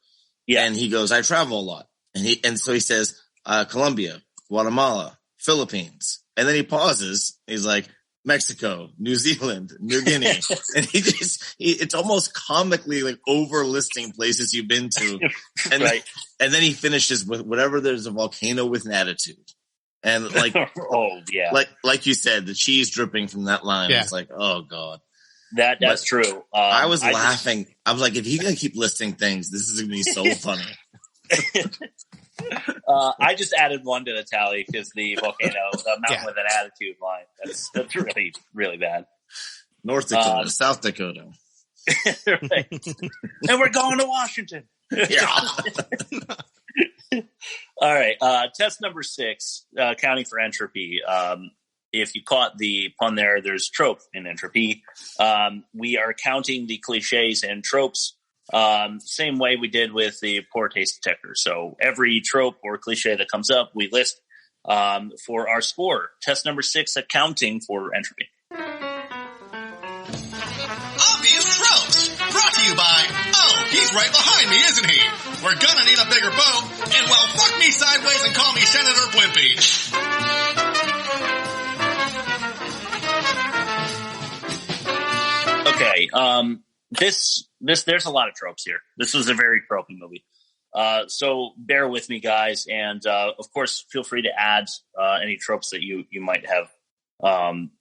Yeah. And he goes, I travel a lot. And so he says, Colombia, Guatemala, Philippines. And then he pauses. He's like, Mexico, New Zealand, New Guinea. And it's almost comically over-listing places you've been to. And, and then he finishes with whatever there's a volcano with an attitude. And like, oh yeah, like you said, the cheese dripping from that line. Yeah. It's like, oh god, that's true. I was laughing. I was like, if he's gonna keep listing things, this is gonna be so funny. I just added one to the tally because the volcano, the mountain with an attitude line. That's really, really bad. North Dakota, South Dakota. Right. And we're going to Washington. Yeah. All right. Test number 6, counting for entropy. If you caught the pun there, there's trope in entropy. We are counting the cliches and tropes. Same way we did with the poor taste detector. So every trope or cliche that comes up, we list for our score. Test number 6, accounting for entropy. Obvious tropes. Brought to you by, oh, he's right behind me, isn't he? We're gonna need a bigger boat, and well, fuck me sideways and call me Senator Blimpy. Okay, there's a lot of tropes here. This was a very tropey movie. So bear with me, guys, and of course, feel free to add any tropes that you might have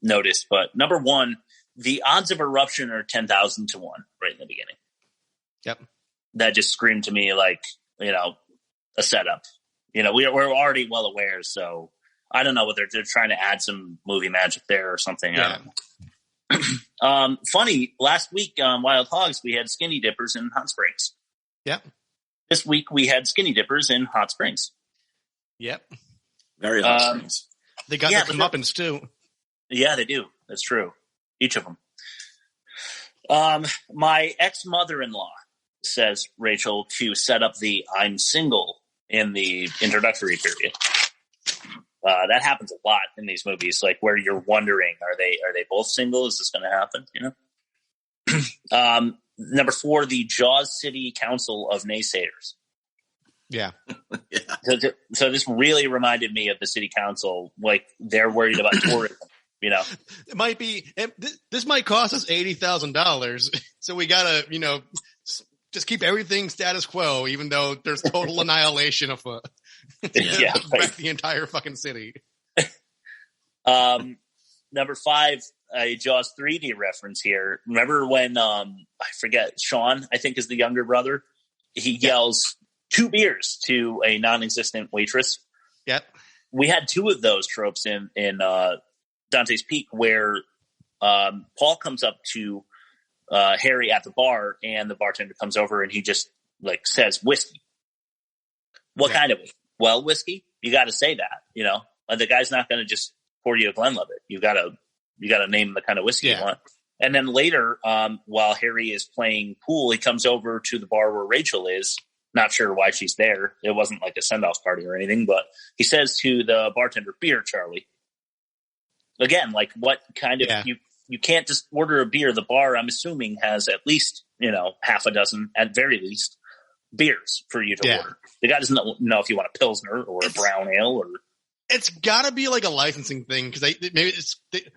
noticed. But number 1, the odds of eruption are 10,000 to 1 right in the beginning. Yep. That just screamed to me like, a setup. We're already well aware, so I don't know whether they're trying to add some movie magic there or something. Yeah. Funny, last week on Wild Hogs, we had Skinny Dippers in Hot Springs. Yep. This week we had Skinny Dippers in Hot Springs. Yep. Very Hot Springs. They got their comeuppance too. Yeah, they do. That's true. Each of them. My ex-mother-in-law, says Rachel, to set up the I'm single in the introductory period. That happens a lot in these movies, like where you're wondering, are they both single? Is this going to happen? Number 4, the Jaws City Council of Naysayers. Yeah. Yeah. So this really reminded me of the city council, like they're worried about tourism. It might be. This might cost us $80,000, so we gotta, just keep everything status quo, even though there's total annihilation of wreck the entire fucking city. Number 5, a Jaws 3D reference here. Remember when I forget, Sean, I think is the younger brother. He yells 2 beers to a non-existent waitress. Yep. We had 2 of those tropes in Dante's Peak, where Paul comes up to Harry at the bar, and the bartender comes over and he just says whiskey. What kind of whiskey? Well, whiskey. You got to say that, the guy's not going to just pour you a Glenlivet. You got to name the kind of whiskey you want. And then later, while Harry is playing pool, he comes over to the bar where Rachel is. Not sure why she's there. It wasn't like a send-off party or anything, but he says to the bartender, "Beer, Charlie." Again, what kind of you can't just order a beer. The bar, I'm assuming, has at least half a dozen, at very least, beers for you to order. The guy doesn't know if you want a Pilsner or a brown ale or. It's got to be like a licensing thing, because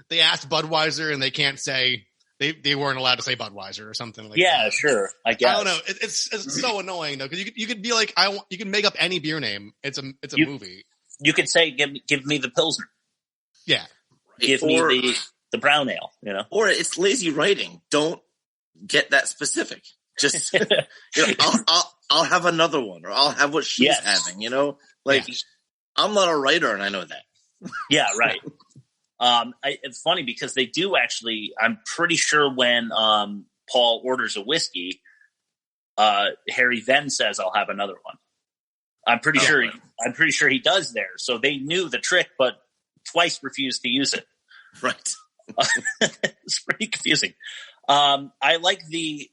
they asked Budweiser and they can't say they weren't allowed to say Budweiser or something like that. Yeah, sure. I guess. I don't know. It's so annoying though, because you could be like, you can make up any beer name. It's a movie. You could say, give me the Pilsner. Yeah. Give me the brown ale, Or it's lazy writing. Don't get that specific. Just, I'll have another one, or I'll have what she's having, I'm not a writer and I know that. Yeah, right. It's funny because they do actually, I'm pretty sure when Paul orders a whiskey, Harry then says, "I'll have another one." I'm pretty sure he does there. So they knew the trick, but twice refused to use it. Right. It's pretty confusing. I like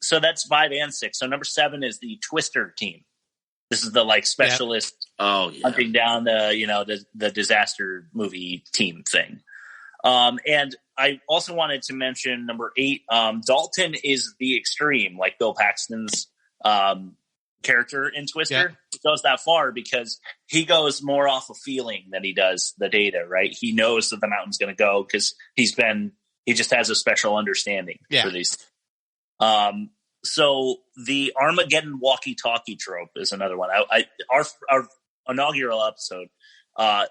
so that's 5 and 6. So number 7 is the Twister team. This is the specialist hunting down the disaster movie team thing. And I also wanted to mention number 8. Dalton is the extreme, like Bill Paxton's character in Twister. Yeah. He goes that far because he goes more off of feeling than he does the data, right? He knows that the mountain's going to go because he just has a special understanding for these. So the Armageddon walkie-talkie trope is another one. Our inaugural episode,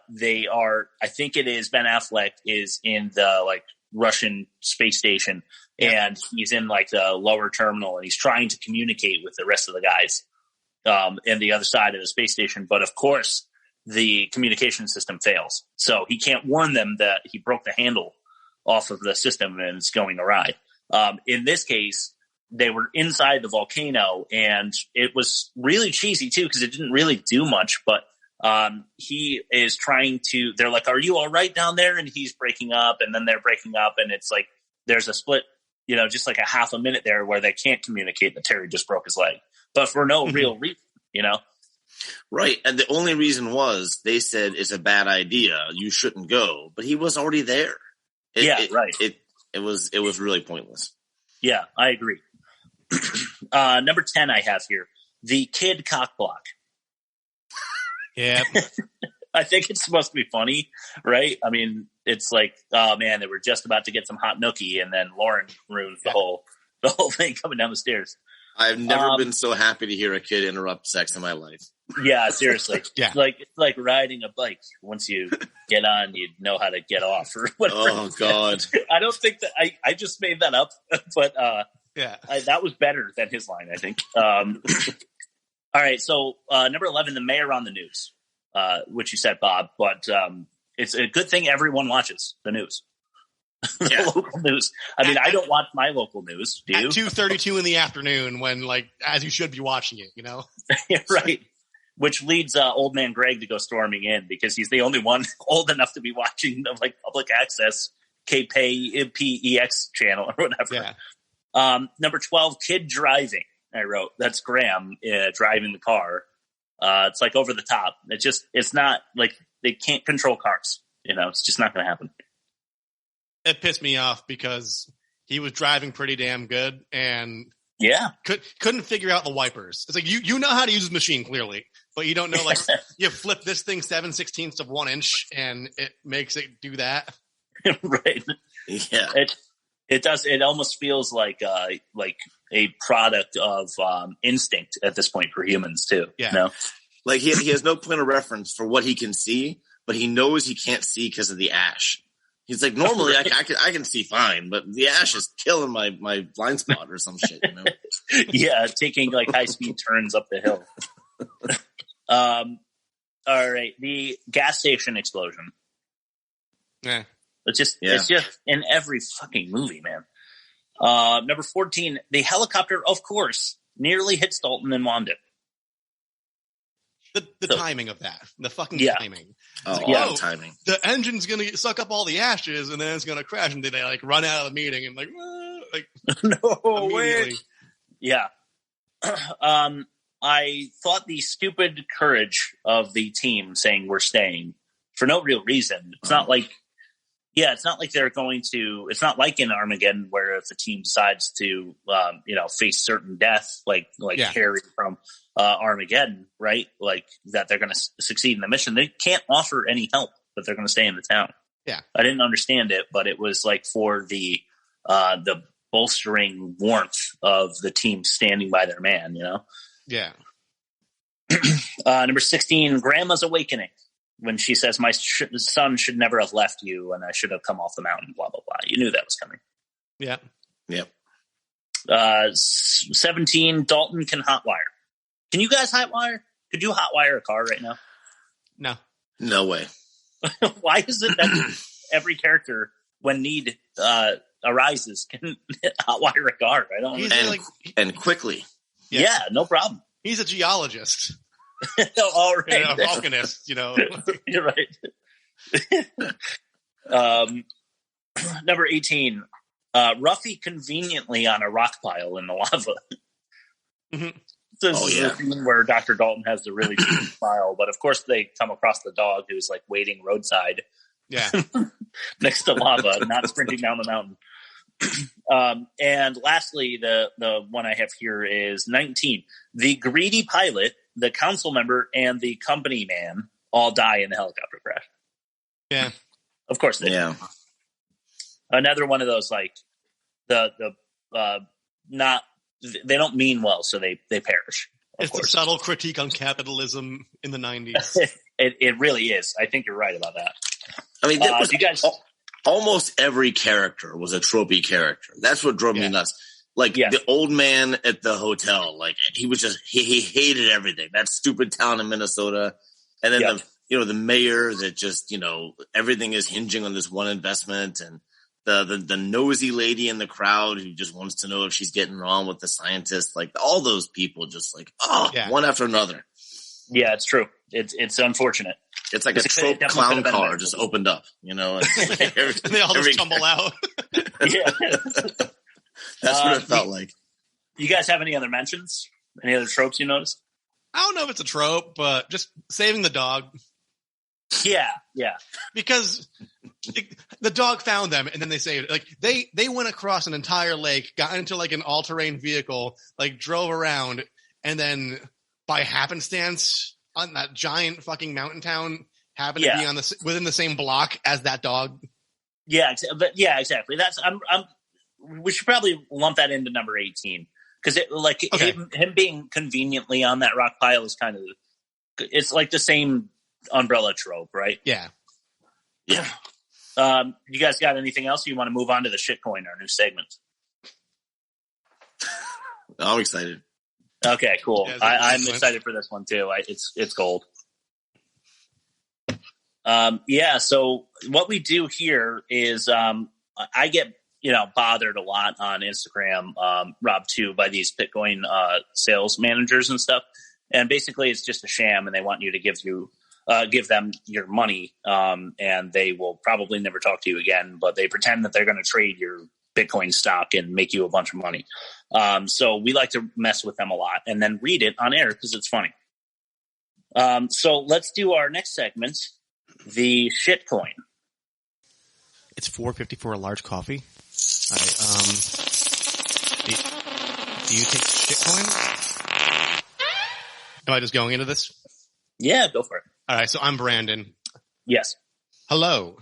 They are, I think it is Ben Affleck is in the like Russian space station, and he's in like the lower terminal, and he's trying to communicate with the rest of the guys in the other side of the space station. But of course, the communication system fails, so he can't warn them that he broke the handle off of the system and it's going awry. In this case, they were inside the volcano, and it was really cheesy too because it didn't really do much. But he is trying to. They're like, "Are you all right down there?" And he's breaking up, and then they're breaking up, and it's like there's a split, just like a half a minute there where they can't communicate that Terry just broke his leg, but for no real reason, Right, and the only reason was they said it's a bad idea. You shouldn't go, but he was already there. Right. It was really pointless. Yeah, I agree. Number 10 I have here, the kid cock block. Yeah. I think it's supposed to be funny, right? I mean, it's like, oh man, they were just about to get some hot nookie, and then Lauren ruins the whole thing coming down the stairs. I've never been so happy to hear a kid interrupt sex in my life. Yeah, seriously. Yeah. It's like riding a bike. Once you get on, you know how to get off or whatever. Oh God. I don't think that I just made that up, but that was better than his line, I think. All right. So, number 11, the mayor on the news, which you said, Bob, but, it's a good thing everyone watches the news. The local news. I mean, I don't watch my local news. Do you? At 2:32 in the afternoon, when as you should be watching it, Yeah, right. Which leads old man Greg to go storming in because he's the only one old enough to be watching the public access KPEX channel or whatever. Yeah. Number 12, kid driving. I wrote that's Graham driving the car. It's like over the top. It's not like they can't control cars. It's just not going to happen. It pissed me off because he was driving pretty damn good and couldn't figure out the wipers. It's like you know how to use the machine clearly, but you don't know you flip this thing 7/16 of 1 inch and it makes it do that. Right. Yeah. It does. It almost feels like a product of instinct at this point for humans too. Yeah. Like he has no point of reference for what he can see, but he knows he can't see because of the ash. He's like, normally I can see fine, but the ash is killing my blind spot or some shit, Yeah, taking high speed turns up the hill. All right, the gas station explosion. Yeah. It's just in every fucking movie, man. Number 14, the helicopter, of course, nearly hits Dalton and Wanda. The timing of that. The fucking timing. Oh, timing. The engine's going to suck up all the ashes and then it's going to crash, and they run out of the meeting and no way. Yeah. I thought the stupid courage of the team saying we're staying for no real reason. It's not like they're going to, it's not like in Armageddon where if the team decides to, face certain death, like Harry from Armageddon, right? Like that they're going to succeed in the mission. They can't offer any help, but they're going to stay in the town. Yeah. I didn't understand it, but it was for the bolstering warmth of the team standing by their man, Yeah. Number 16, Grandma's awakening. When she says, my son should never have left you and I should have come off the mountain, blah, blah, blah. You knew that was coming. Yeah. Yep. 17, Dalton can hotwire. Can you guys hotwire? Could you hotwire a car right now? No. No way. Why is it that every character, when need arises, can hotwire a car? I don't understand. And quickly. Yeah, no problem. He's a geologist. All right. A volcanist, You're right. Number 18, Ruffy conveniently on a rock pile in the lava. Mm-hmm. This is the scene where Dr. Dalton has the really cheap smile, but of course they come across the dog who's waiting roadside. Yeah. Next to lava, not sprinting down the mountain. And lastly, the one I have here is 19. The greedy pilot, the council member, and the company man all die in the helicopter crash. Yeah. Of course they do. Another one of those, they don't mean well, so they perish. It's the subtle critique on capitalism in the 90s. It really is. I think you're right about that. I mean, you guys, almost every character was a tropey character. That's what drove me nuts. Like the old man at the hotel, like he was just he hated everything. That stupid town in Minnesota, and then the mayor that just everything is hinging on this one investment, and the nosy lady in the crowd who just wants to know if she's getting on with the scientist. Like all those people, just like one after another. Yeah, it's true. It's unfortunate. It's like a trope clown car just opened up, and they all just tumble out. Yeah. That's what it felt like. You guys have any other mentions? Any other tropes you noticed? I don't know if it's a trope, but just saving the dog. Yeah. Because the dog found them, and then they saved it. Like they went across an entire lake, got into like an all-terrain vehicle, like drove around, and then by happenstance on that giant fucking mountain town happened to be within the same block as that dog. Yeah, exactly. That's we should probably lump that into number 18 because him being conveniently on that rock pile is kind of it's like the same umbrella trope, right? Yeah. You guys got anything else? You want to move on to the shitcoin, our new segment? I'm excited. Okay, cool. Yeah, I'm excited for this one too. It's gold. So what we do here is I get bothered a lot on Instagram, Rob too, by these Bitcoin sales managers and stuff. And basically it's just a sham, and they want you to give them your money, and they will probably never talk to you again, but they pretend that they're going to trade your Bitcoin stock and make you a bunch of money. So we like to mess with them a lot and then read it on air because it's funny. So let's do our next segment, the shitcoin. It's $4.50 for a large coffee. Do you take shitcoin? Am I just going into this? Yeah, go for it. All right, so I'm Brandon. Yes. Hello.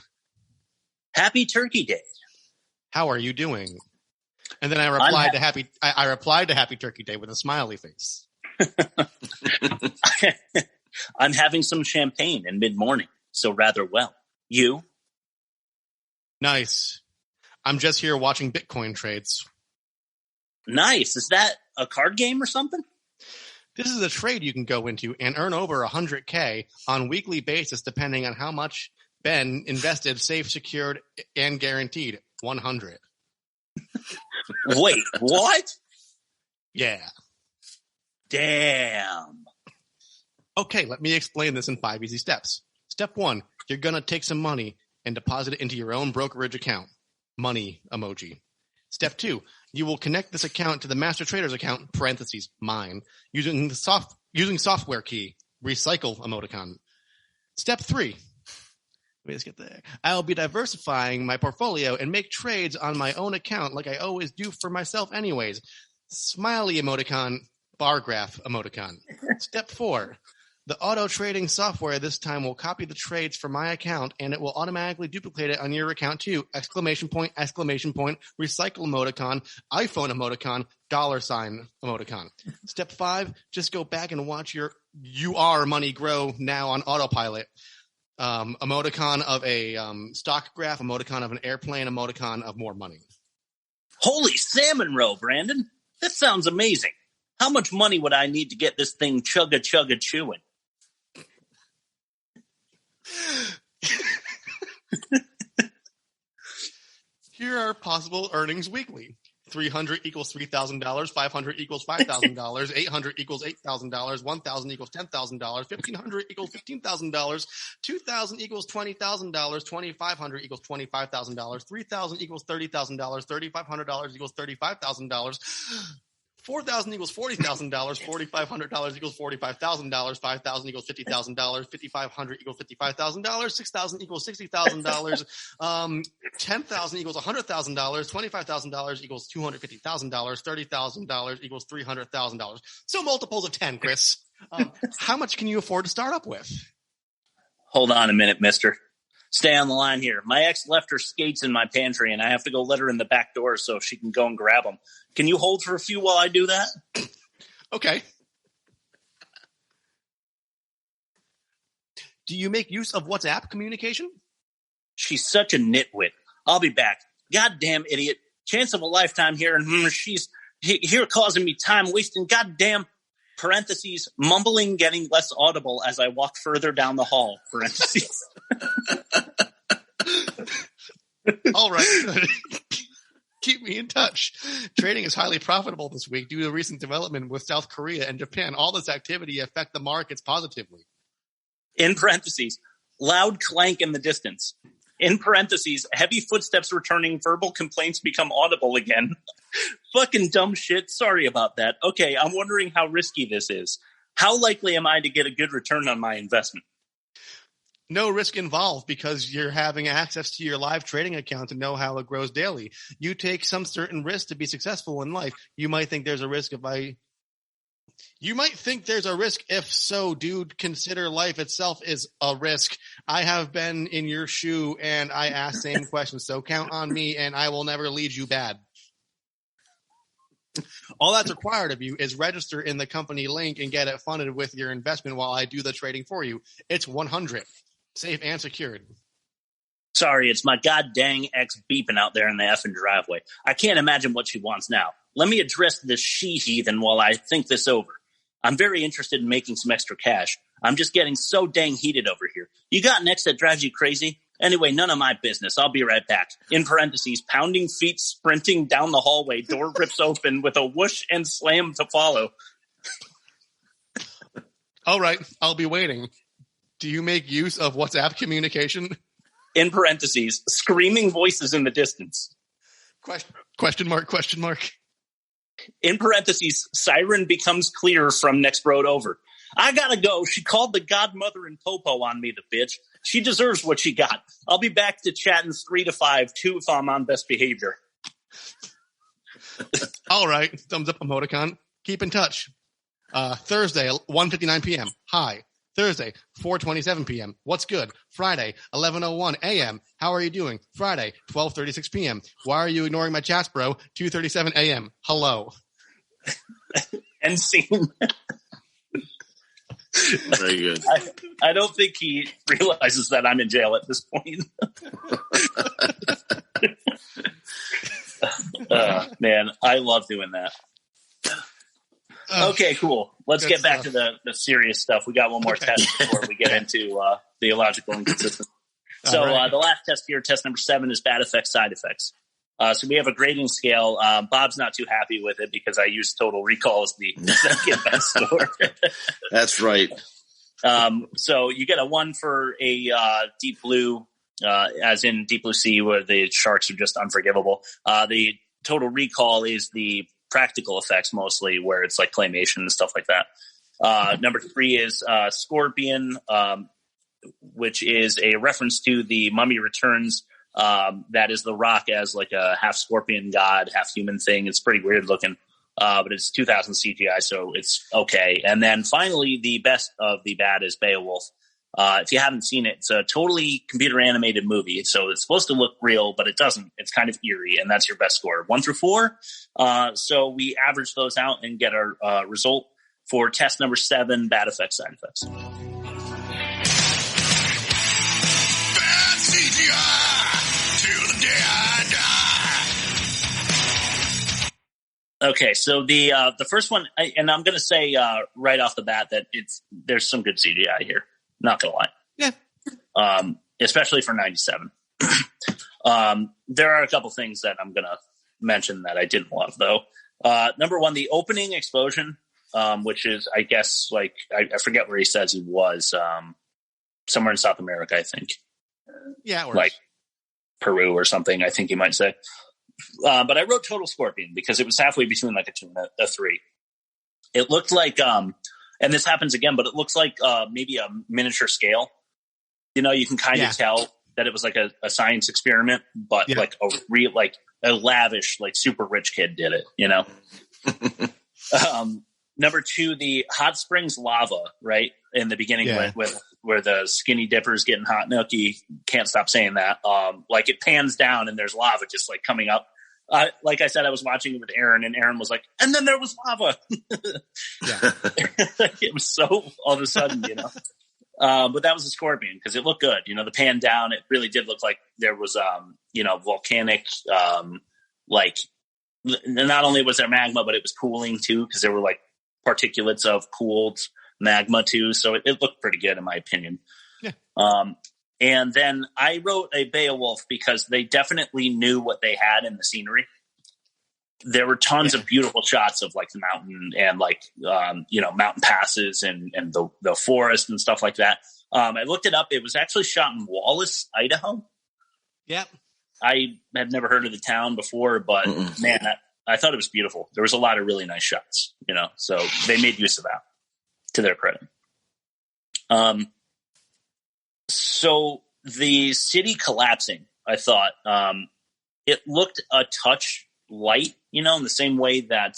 Happy Turkey Day. How are you doing? And then I replied to Happy Turkey Day with a smiley face. I'm having some champagne in mid-morning, so rather well. You? Nice. I'm just here watching Bitcoin trades. Nice. Is that a card game or something? This is a trade you can go into and earn over 100K on weekly basis depending on how much Ben invested, safe, secured, and guaranteed. 100. Wait, what? Yeah. Damn. Okay, let me explain this in 5 easy steps. Step 1, you're going to take some money and deposit it into your own brokerage account. Money emoji. Step 2, you will connect this account to the master trader's account, parentheses, mine, using software key, recycle emoticon. Step 3, let me just get there. I'll be diversifying my portfolio and make trades on my own account like I always do for myself anyways. Smiley emoticon, bar graph emoticon. Step 4, the auto trading software this time will copy the trades from my account and it will automatically duplicate it on your account too. Exclamation point, recycle emoticon, iPhone emoticon, $ emoticon. Step 5, just go back and watch your money grow now on autopilot. Emoticon of a stock graph, emoticon of an airplane, emoticon of more money. Holy salmon roe, Brandon. That sounds amazing. How much money would I need to get this thing chugga chewing? Here are possible earnings weekly. 300 equals $3,000, 500 equals $5,000, 800 equals $8,000, 1,000 equals $10,000, 1,500 equals $15,000, 2,000 equals $20,000, 2,500 equals $25,000, 3,000 equals $30,000, $3,500 equals $35,000, 4,000 equals $40,000, $4,500 equals $45,000, 5,000 equals $50,000, 5,500 equals $55,000, 6,000 equals $60,000, 10,000 equals $100,000, $25,000 equals $250,000, $30,000 equals $300,000. So multiples of 10, Chris. How much can you afford to start up with? Hold on a minute, mister. Stay on the line here. My ex left her skates in my pantry, and I have to go let her in the back door so she can go and grab them. Can you hold for a few while I do that? Okay. Do you make use of WhatsApp communication? She's such a nitwit. I'll be back. Goddamn idiot. Chance of a lifetime here, and she's here causing me time wasting. Goddamn, parentheses, mumbling, getting less audible as I walk further down the hall, parentheses. All right. Keep me in touch. Trading is highly profitable this week due to recent development with South Korea and Japan. All this activity affect the markets positively. In parentheses, loud clank in the distance. In parentheses, heavy footsteps returning, verbal complaints become audible again. Fucking dumb shit. Sorry about that. Okay, I'm wondering how risky this is. How likely am I to get a good return on my investment? No risk involved because you're having access to your live trading account to know how it grows daily. You take some certain risk to be successful in life. You might think there's a risk if so, dude, consider life itself is a risk. I have been in your shoe and I ask same questions. So count on me and I will never lead you bad. All that's required of you is register in the company link and get it funded with your investment while I do the trading for you. It's 100. Safe and secured. Sorry, it's my goddamn ex beeping out there in the effing driveway. I can't imagine what she wants now. Let me address this she-heathen while I think this over. I'm very interested in making some extra cash. I'm just getting so dang heated over here. You got an ex that drives you crazy? Anyway, none of my business. I'll be right back. In parentheses, pounding feet sprinting down the hallway. Door rips open with a whoosh and slam to follow. All right, I'll be waiting. Do you make use of WhatsApp communication? In parentheses, screaming voices in the distance. Question mark. In parentheses, siren becomes clear from next road over. I gotta go. She called the godmother and popo on me, the bitch. She deserves what she got. I'll be back to chat in 3 to 5, 2 if I'm on best behavior. All right. Thumbs up emoticon. Keep in touch. Thursday, 1:59 p.m. Hi. Thursday, 4:27 p.m. What's good? Friday, 11:01 a.m. How are you doing? Friday, 12:36 p.m. Why are you ignoring my chats, bro? 2:37 a.m. Hello. End scene. Very good. I don't think he realizes that I'm in jail at this point. Man, I love doing that. Okay, cool. Let's get back to the serious stuff. We got one more test before we get into the illogical inconsistent. So right. The last test here, test number 7, is bad effects, side effects. So we have a grading scale. Bob's not too happy with it because I used Total Recall as the second best score. That's right. So you get a 1 for a deep blue, as in Deep Blue Sea, where the sharks are just unforgivable. The Total Recall is the practical effects mostly, where it's like claymation and stuff like that. Number 3 is Scorpion, which is a reference to the Mummy Returns. That is The Rock as like a half scorpion god, half human thing. It's pretty weird looking, but it's 2000 CGI, so it's okay. And then finally, the best of the bad is Beowulf. If you haven't seen it, it's a totally computer animated movie. So it's supposed to look real, but it doesn't. It's kind of eerie, and that's your best score, 1 through 4. So we average those out and get our result for test number 7, bad effects, side effects. Bad CGI till the day I die. Okay, so the first one, and I'm going to say right off the bat that there's some good CGI here. Not gonna lie. Yeah. Especially for 97. There are a couple things that I'm gonna mention that I didn't love though. Number 1, the opening explosion, which is, I guess, like, I forget where he says he was, somewhere in South America, I think. Yeah, it works. Like Peru or something, I think you might say. But I wrote Total Scorpion because it was halfway between like a 2 and a 3. It looked like, and this happens again, but it looks like maybe a miniature scale. You know, you can kind of tell that it was like a science experiment, but like a real, like a lavish, like super rich kid did it, you know? Number 2, the hot springs lava, right? In the beginning with where the skinny dipper's getting hot. Nookie can't stop saying that. Like it pans down and there's lava just like coming up. Like I said, I was watching it with Aaron, and Aaron was like, and then there was lava. It was so all of a sudden, you know. But that was a scorpion because it looked good. The pan down, it really did look like there was, volcanic, not only was there magma, but it was cooling too, because there were like particulates of cooled magma too. So it looked pretty good in my opinion. Yeah. And then I wrote a Beowulf because they definitely knew what they had in the scenery. There were tons of beautiful shots of like the mountain and like, mountain passes and the forest and stuff like that. I looked it up. It was actually shot in Wallace, Idaho. Yep. I had never heard of the town before, but man, I thought it was beautiful. There was a lot of really nice shots, so they made use of that to their credit. So the city collapsing, I thought, it looked a touch light, in the same way that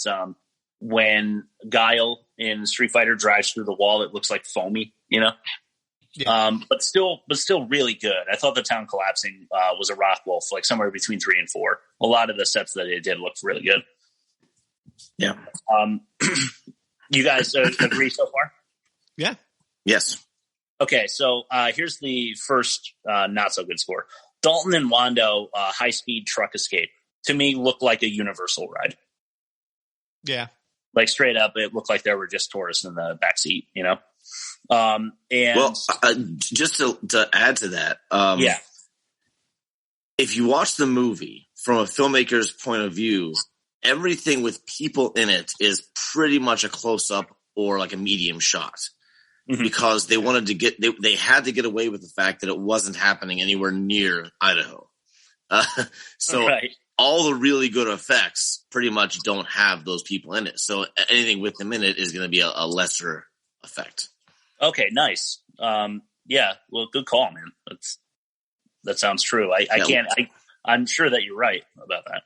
when Guile in Street Fighter drives through the wall, it looks like foamy, Yeah. But still really good. I thought the town collapsing was a rock wolf, like somewhere between 3 and 4. A lot of the sets that it did looked really good. Yeah. You guys agree so far? Yeah. Yes. Okay, so here's the first not so good score. Dalton and Wando high-speed truck escape. To me, looked like a Universal ride. Yeah. Like straight up, it looked like there were just tourists in the backseat, And just to add to that, if you watch the movie from a filmmaker's point of view, everything with people in it is pretty much a close up or like a medium shot, because they wanted to they had to get away with the fact that it wasn't happening anywhere near Idaho. All the really good effects pretty much don't have those people in it. So anything with them in it is going to be a lesser effect. Okay, nice. Yeah, well, good call, man. That sounds true. I'm sure that you're right about that.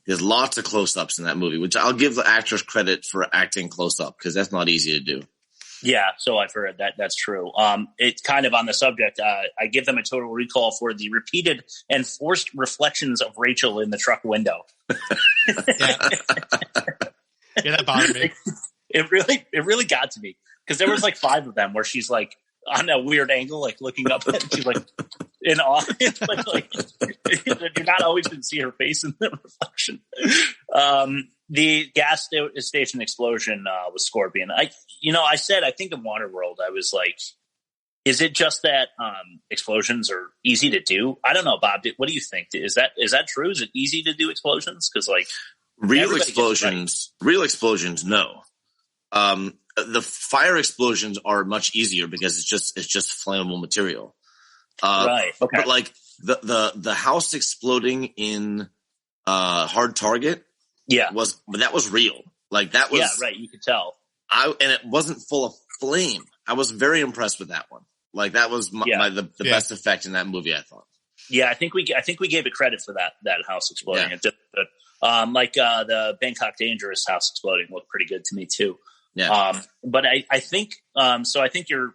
There's lots of close-ups in that movie, which I'll give the actors credit for acting close-up because that's not easy to do. Yeah, so I've heard that's true. It's kind of on the subject. I give them a total recall for the repeated and forced reflections of Rachel in the truck window. Yeah, that bothered me. It really got to me because there was like 5 of them where she's like on a weird angle, like looking up and she's like in awe. But like you're not always going to see her face in the reflection. The gas station explosion was Scorpion. I said, I think in Waterworld, I was like, is it just that explosions are easy to do? I don't know, Bob. What do you think? Is that true? Is it easy to do explosions? Because like real explosions, no. The fire explosions are much easier because it's just flammable material. Right. Okay. But like the house exploding in Hard Target. Yeah. That was real. Like that was. Yeah, right. You could tell. And it wasn't full of flame. I was very impressed with that one. Like that was the best effect in that movie, I thought. Yeah, I think we gave it credit for that house exploding. Yeah. It did good. The Bangkok Dangerous house exploding looked pretty good to me too. Yeah. But I think so. I think you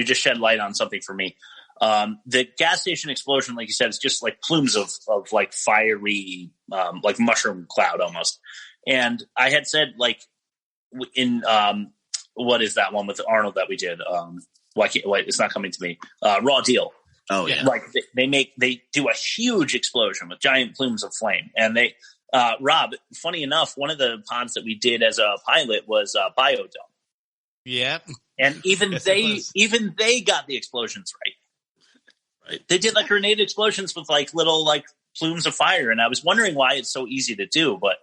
just shed light on something for me. The gas station explosion, like you said, is just like plumes of like fiery, like mushroom cloud almost. And I had said like in, what is that one with Arnold that we did? It's not coming to me. Raw Deal. Oh yeah. Like they do a huge explosion with giant plumes of flame. And Rob, funny enough, one of the pods that we did as a pilot was Biodome. Yeah. And even they got the explosions right. Right. They did like grenade explosions with like little like plumes of fire. And I was wondering why it's so easy to do. But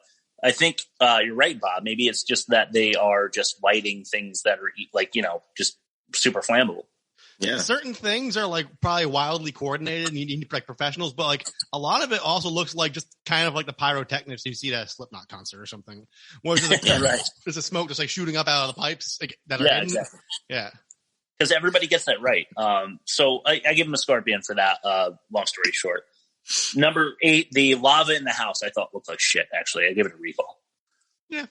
I think you're right, Bob. Maybe it's just that they are just lighting things that are like, just super flammable. Yeah. Certain things are like probably wildly coordinated and you need like professionals, but like a lot of it also looks like just kind of like the pyrotechnics you see at a Slipknot concert or something. Where it's just like, there's a smoke just like shooting up out of the pipes that are hidden. Exactly. Yeah. Because everybody gets that right. So I give him a Scorpion for that, long story short. Number 8, the lava in the house, I thought looked like shit, actually. I give it a recall. Yeah.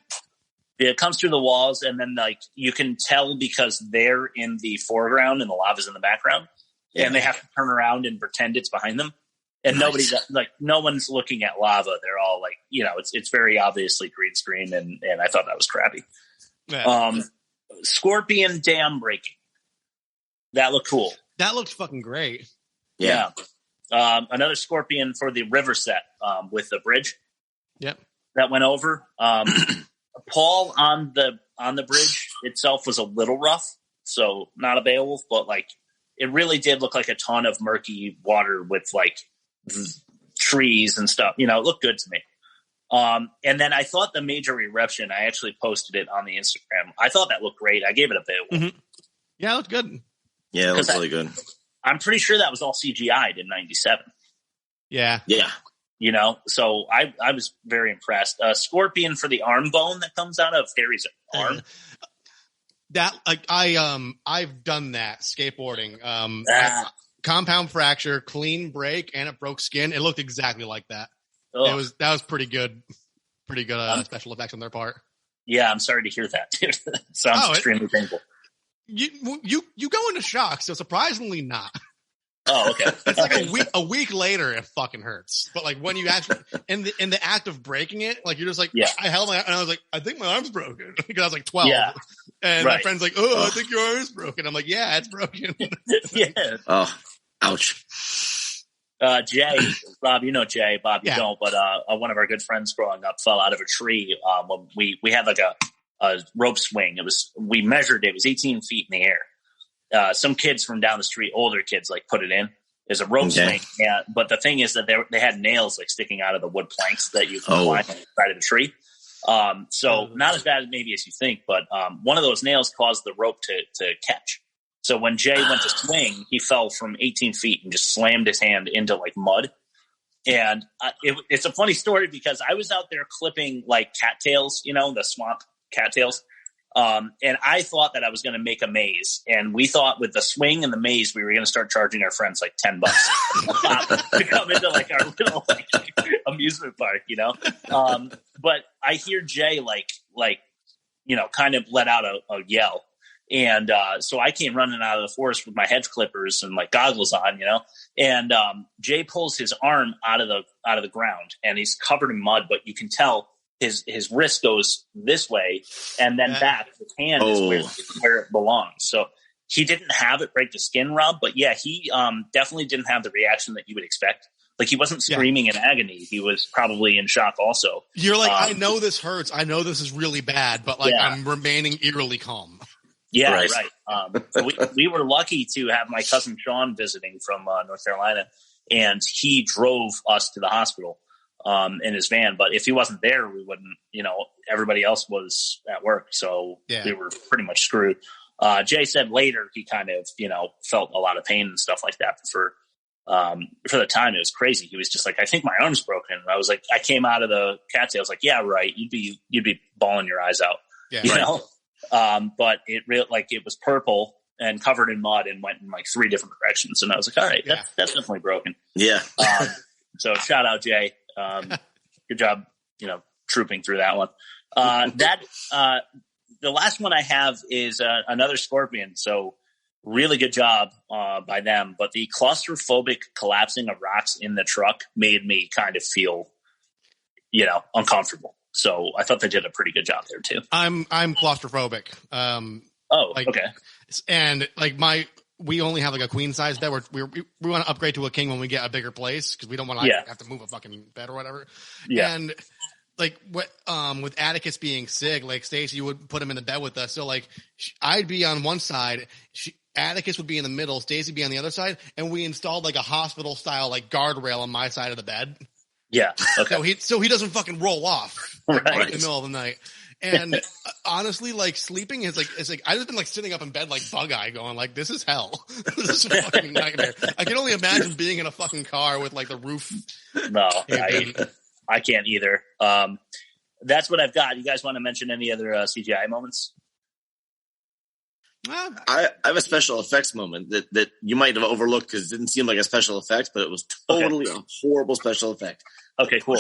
It comes through the walls, and then like you can tell because they're in the foreground and the lava's in the background, and they have to turn around and pretend it's behind them. And no one's looking at lava. They're all like, it's very obviously green screen, and I thought that was crappy. Yeah. Scorpion dam breaking. That looked cool. That looked fucking great. Yeah. Another scorpion for the river set with the bridge. Yep. That went over. Paul on the bridge itself was a little rough, so not a Beowulf, but like it really did look like a ton of murky water with like trees and stuff. You know, it looked good to me. And then I thought the major eruption, I actually posted it on the Instagram. I thought that looked great. I gave it a Beowulf. Mm-hmm. Yeah, it looked good. Yeah, it looked really good. I'm pretty sure that was all CGI'd in 97. Yeah. Yeah. You know, so I was very impressed. Scorpion for the arm bone that comes out of Harry's arm. That like I've done that skateboarding. Compound fracture, clean break, and it broke skin. It looked exactly like that. Ugh. That was pretty good. Pretty good special effects on their part. Yeah, I'm sorry to hear that, dude. Sounds extremely painful. You go into shock, so surprisingly not. Oh, okay. It's like a week later, it fucking hurts. But like when you actually in the act of breaking it, like you're just like, I held my and I was like, I think my arm's broken because I was like 12, and my friend's like, I think your arm's broken. I'm like, yeah, it's broken. Yeah. Oh, ouch. Jay, Bob, you know Jay. Bob, you don't. But one of our good friends growing up fell out of a tree. When we had like a rope swing. We measured it. It was 18 feet in the air. Some kids from down the street, older kids, like put it in. There's a rope swing. Yeah, but the thing is that they had nails like sticking out of the wood planks that you can climb on the side of the tree. So not as bad maybe as you think, but one of those nails caused the rope to catch. So when Jay went to swing, he fell from 18 feet and just slammed his hand into like mud. And it's a funny story because I was out there clipping like cattails, you know, the swamp cattails. And I thought that I was going to make a maze, and we thought with the swing and the maze, we were going to start charging our friends like $10 to come into like our little like amusement park, you know? But I hear Jay like, you know, kind of let out a yell. And, so I came running out of the forest with my hedge clippers and like goggles on, you know, and, Jay pulls his arm out of the ground, and he's covered in mud, but you can tell his wrist goes this way and then back. His hand is where it belongs. So he didn't have it break the skin, Rob, but yeah, he definitely didn't have the reaction that you would expect. Like he wasn't screaming in agony. He was probably in shock also. You're like, I know this hurts. I know this is really bad, but like I'm remaining eerily calm. Yeah, right. So we were lucky to have my cousin Sean visiting from North Carolina, and he drove us to the hospital in his van. But if he wasn't there, we wouldn't, you know, everybody else was at work. So we were pretty much screwed. Jay said later he kind of, you know, felt a lot of pain and stuff like that. But for the time, it was crazy. He was just like, I think my arm's broken. And I was like, I came out of the cattails like, yeah, right. You'd be bawling your eyes out, you know? But it was purple and covered in mud and went in like 3 different directions. And I was like, all right, that's definitely broken. Yeah. So shout out Jay. Good job, you know, trooping through that one. The last one I have is another scorpion. So really good job by them. But the claustrophobic collapsing of rocks in the truck made me kind of feel, you know, uncomfortable. So I thought they did a pretty good job there too. I'm claustrophobic. Okay. And like we only have like a queen size bed. We want to upgrade to a king when we get a bigger place because we don't want to have to move a fucking bed or whatever. Yeah. And like with Atticus being sick, like Stacey would put him in the bed with us. So like I'd be on one side, Atticus would be in the middle, Stacey would be on the other side, and we installed like a hospital style like guardrail on my side of the bed. Yeah. Okay. So he doesn't fucking roll off right in the middle of the night. And honestly, like sleeping is like, it's like, I just been like sitting up in bed like bug eye going like, this is hell. This is a fucking nightmare. I can only imagine being in a fucking car with like the roof. No, I can't either. That's what I've got. You guys want to mention any other CGI moments? I have a special effects moment that you might have overlooked because it didn't seem like a special effect, but it was totally a horrible special effect. Okay, cool.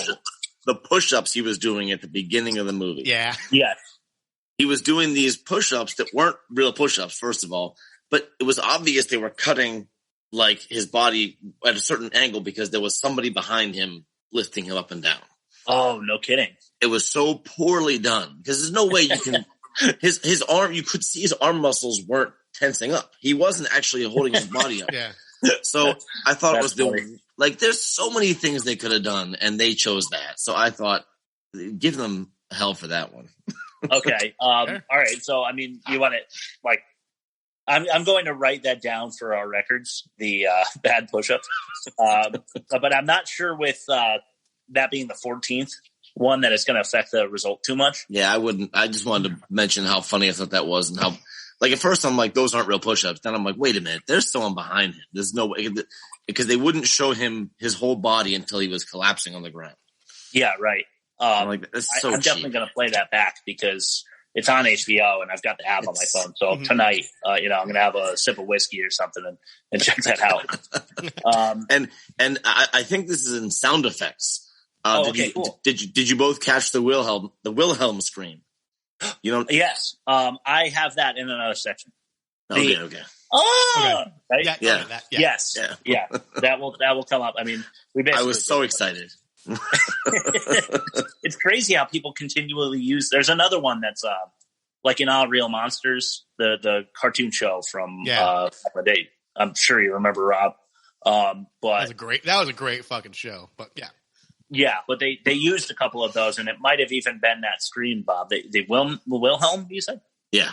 The push-ups he was doing at the beginning of the movie. Yeah. Yeah. He was doing these push-ups that weren't real push-ups, first of all, but it was obvious they were cutting like his body at a certain angle because there was somebody behind him lifting him up and down. Oh, no kidding. It was so poorly done because there's no way you can his arm, you could see his arm muscles weren't tensing up. He wasn't actually holding his body up. Yeah. So I thought it was funny. there's so many things they could have done, and they chose that. So I thought, give them hell for that one. Okay. All right. So, I mean, you want to I'm going to write that down for our records, the bad push-up. But I'm not sure with that being the 14th one that it's going to affect the result too much. Yeah, I wouldn't. I just wanted to mention how funny I thought that was, and how, like, at first I'm like, those aren't real push-ups. Then I'm like, wait a minute, there's someone behind him. There's no way, because they wouldn't show him his whole body until he was collapsing on the ground. Yeah, right. I'm like, that's so I'm definitely going to play that back because it's on HBO and I've got the app on my phone. So tonight, I'm going to have a sip of whiskey or something and check that out. And I think this is in sound effects. Cool. Did you both catch the Wilhelm scream? Yes. I have that in another section. Okay. Oh, okay. Right? Yeah. Yes. Yeah. That will come up. I mean, I was so excited. It's crazy how people continually use. There's another one that's like in All Real Monsters, the cartoon show from back in the day. I'm sure you remember, Rob. But that was a great fucking show. But yeah, but they used a couple of those, and it might have even been that scream, Bob. They Wilhelm, you said? Yeah.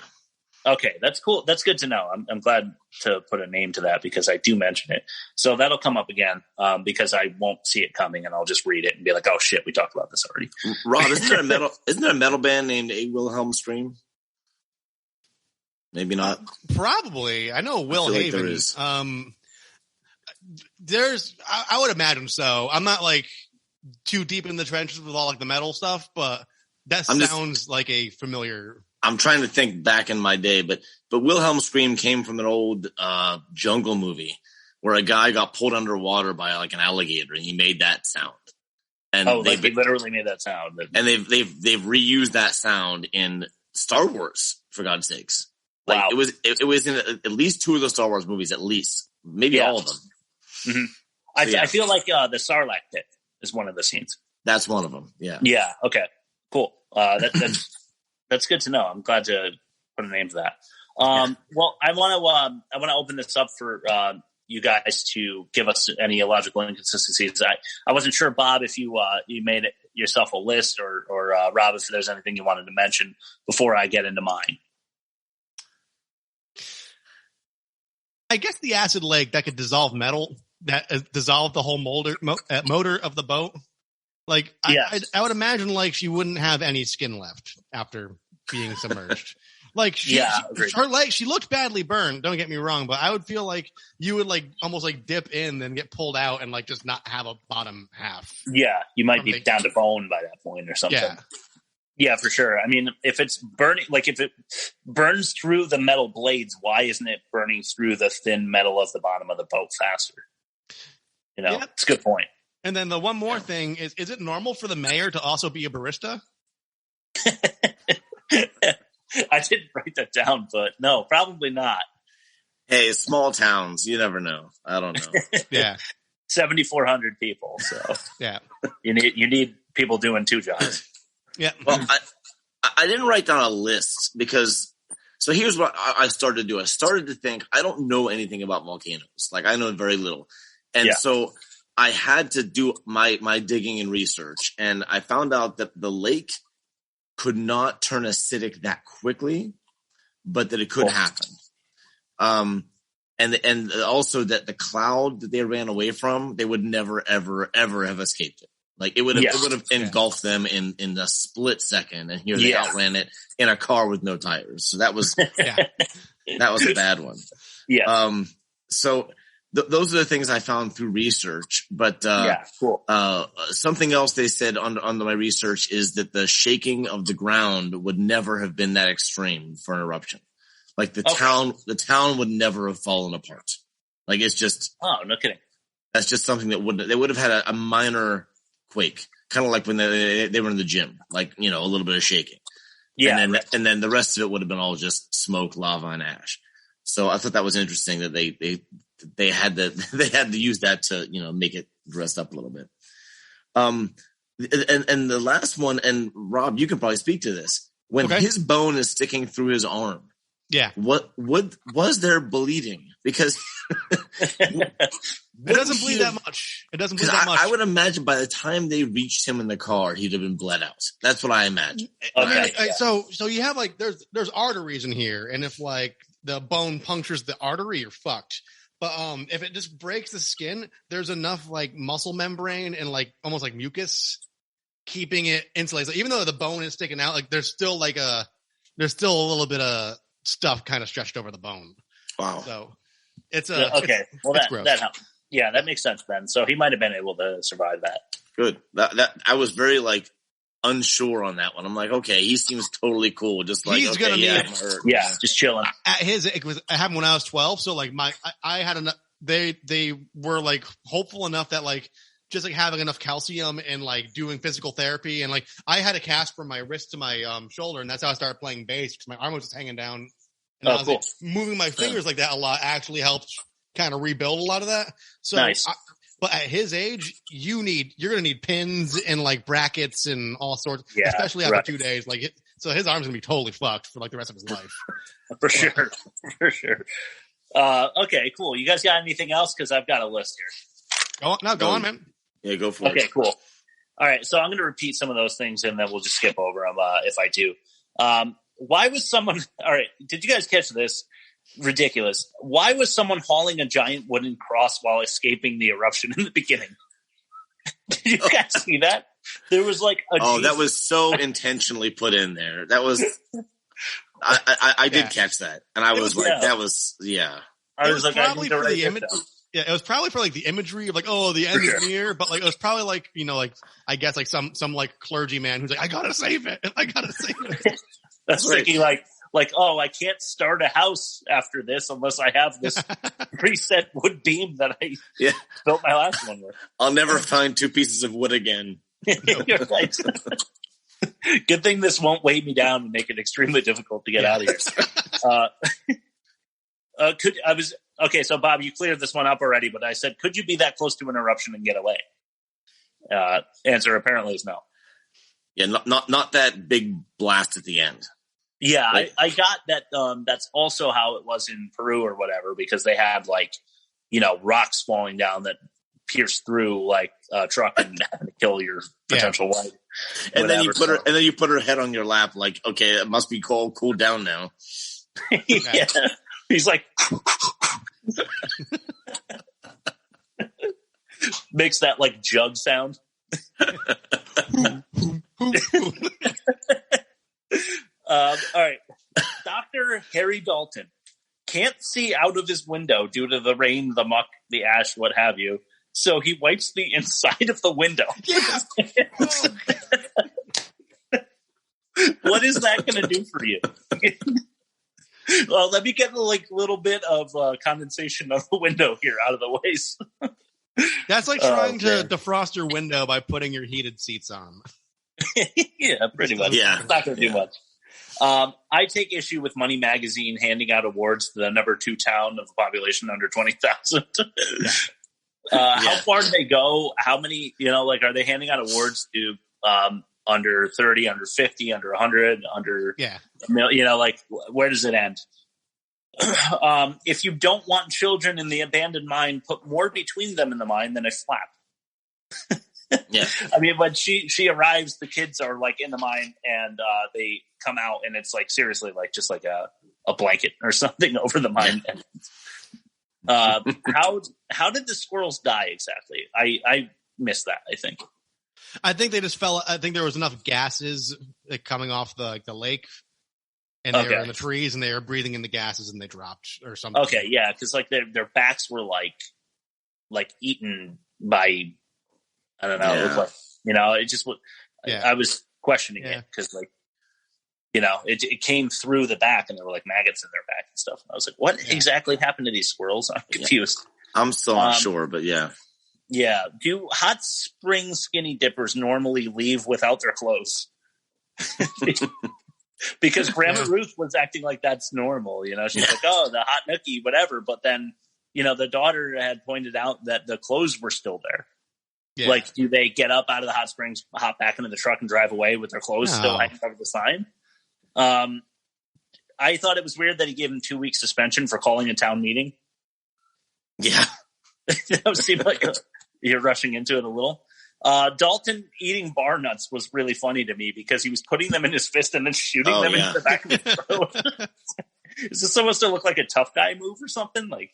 Okay, that's cool. That's good to know. I'm glad to put a name to that because I do mention it. So that'll come up again because I won't see it coming, and I'll just read it and be like, "Oh shit, we talked about this already." Rob, isn't there a metal band named A Wilhelm Scream? Maybe not. Probably. I know Will Haven. There is. I would imagine so. I'm not like too deep in the trenches with all like the metal stuff, but that sounds like a familiar. I'm trying to think back in my day, but Wilhelm Scream came from an old jungle movie where a guy got pulled underwater by like an alligator, and he made that sound. And he literally made that sound. And they've reused that sound in Star Wars, for God's sakes. Like wow. It was in at least 2 of the Star Wars movies, at least maybe all of them. Mm-hmm. I feel like the Sarlacc pit is one of the scenes. That's one of them. Yeah. Yeah. Okay. Cool. That's good to know. I'm glad to put a name to that. Well, I want to open this up for you guys to give us any illogical inconsistencies. I wasn't sure, Bob, if you made it yourself a list, or Rob, if there's anything you wanted to mention before I get into mine. I guess the acid lake that could dissolve metal, that dissolve the whole motor of the boat. Like, I would imagine like she wouldn't have any skin left after being submerged. Like her leg, she looked badly burned. Don't get me wrong, but I would feel like you would like almost like dip in, then get pulled out, and like just not have a bottom half. Yeah, you might be down to bone by that point or something. Yeah, for sure. I mean, if it's burning, like if it burns through the metal blades, why isn't it burning through the thin metal of the bottom of the boat faster? It's a good point. And then the one more thing is it normal for the mayor to also be a barista? I didn't write that down, but no, probably not. Hey, small towns, you never know. I don't know. Yeah. 7,400 people. So yeah, you need people doing 2 jobs. Yeah. Well, I didn't write down a list because, so here's what I started to do. I started to think, I don't know anything about volcanoes. Like, I know very little. And so I had to do my digging and research, and I found out that the lake could not turn acidic that quickly, but that it could happen. And also that the cloud that they ran away from, they would never, ever, ever have escaped it. Like it would have engulfed them in a split second, and here they outran it in a car with no tires. So that was that was a bad one. Yeah. So those are the things I found through research. But cool. Something else they said on my research is that the shaking of the ground would never have been that extreme for an eruption. Like the town would never have fallen apart. Like it's just no kidding. That's just something that they would have had a minor quake, kind of like when they were in the gym, like a little bit of shaking. Yeah, and then the rest of it would have been all just smoke, lava, and ash. So I thought that was interesting that they had to use that to make it dressed up a little bit. And the last one, and Rob, you can probably speak to this. When his bone is sticking through his arm, Yeah. What was there bleeding? Because it doesn't bleed that much. It doesn't bleed that much. I would imagine by the time they reached him in the car, he'd have been bled out. That's what I imagine. Okay. I mean, so you have like there's arteries in here, and if like the bone punctures the artery, you're fucked. But if it just breaks the skin, there's enough like muscle membrane and like almost like mucus keeping it insulated. So even though the bone is sticking out, like there's still a little bit of stuff kind of stretched over the bone. Wow. So it's okay. Well, that helps. Yeah, that makes sense then. So he might have been able to survive that. Good. That I was very like unsure on that one. I'm like, okay, he seems totally cool. Just like, he's gonna I'm hurt. Yeah, just chilling. It happened when I was 12. So like I had enough. They were like hopeful enough that like just like having enough calcium and like doing physical therapy, and like I had a cast from my wrist to my shoulder, and that's how I started playing bass because my arm was just hanging down. And I was like, moving my fingers like that a lot actually helped kind of rebuild a lot of that. So, nice. But at his age, you're going to need pins and like brackets and all sorts, especially after 2 days. Like, so his arm's going to be totally fucked for like the rest of his life. For sure. Okay, cool. You guys got anything else? Cause I've got a list here. Go on, man. Yeah, go for it. Okay, cool. All right. So I'm going to repeat some of those things and then we'll just skip over them. If I do, why was someone, all right. Did you guys catch this? Ridiculous. Why was someone hauling a giant wooden cross while escaping the eruption in the beginning? Did you guys see that? There was like that was so intentionally put in there. That was I did catch that, and I was like, that was I was like, probably for the image. Yeah, it was probably for like the imagery of like, oh, the end is near, but like it was probably like like I guess like some like clergyman who's like, I gotta save it. That's thinking like, oh, I can't start a house after this unless I have this preset wood beam that I built my last one with. I'll never find 2 pieces of wood again. You're right. Good thing this won't weigh me down and make it extremely difficult to get out of here. So Bob, you cleared this one up already, but I said, could you be that close to an eruption and get away? Answer apparently is no. Yeah, not that big blast at the end. Yeah, I got that. That's also how it was in Peru or whatever, because they had like, rocks falling down that pierced through like a truck and had to kill your potential wife. And then you put her head on your lap, like, okay, it must be cool down now. Yeah, he's like, makes that like jug sound. All right. Dr. Harry Dalton can't see out of his window due to the rain, the muck, the ash, what have you. So he wipes the inside of the window. Yeah. What is that going to do for you? Well, let me get a little bit of condensation on the window here out of the way. That's like trying to defrost your window by putting your heated seats on. Yeah, pretty much. Yeah. It's not going to do much. I take issue with Money Magazine handing out awards to the number 2 town of the population under 20,000. How far do they go? How many, are they handing out awards to under 30, under 50, under 100, under, where does it end? If you don't want children in the abandoned mine, put more between them in the mine than a flap. Yeah. I mean, when she arrives, the kids are like in the mine and they come out and it's like seriously like just like a blanket or something over the mine. How did the squirrels die exactly? I missed that, I think they just fell. I think there was enough gases coming off the lake, and they were in the trees, and they were breathing in the gases, and they dropped or something. Okay, yeah, because like their backs were like eaten by, I don't know, it was like, it just was. I was questioning it because it came through the back, and there were like maggots in their back and stuff. And I was like, what exactly happened to these squirrels? I'm confused. I'm still not sure, but yeah. Yeah. Do hot spring skinny dippers normally leave without their clothes? Because Grandma Ruth was acting like that's normal. She's like, oh, the hot nookie, whatever. But then, the daughter had pointed out that the clothes were still there. Yeah. Like, do they get up out of the hot springs, hop back into the truck and drive away with their clothes still hanging over the sign? I thought it was weird that he gave him 2 weeks suspension for calling a town meeting. Yeah. That seemed like you're rushing into it a little. Dalton eating bar nuts was really funny to me because he was putting them in his fist and then shooting them into the back of his throat. Is this supposed to look like a tough guy move or something? Like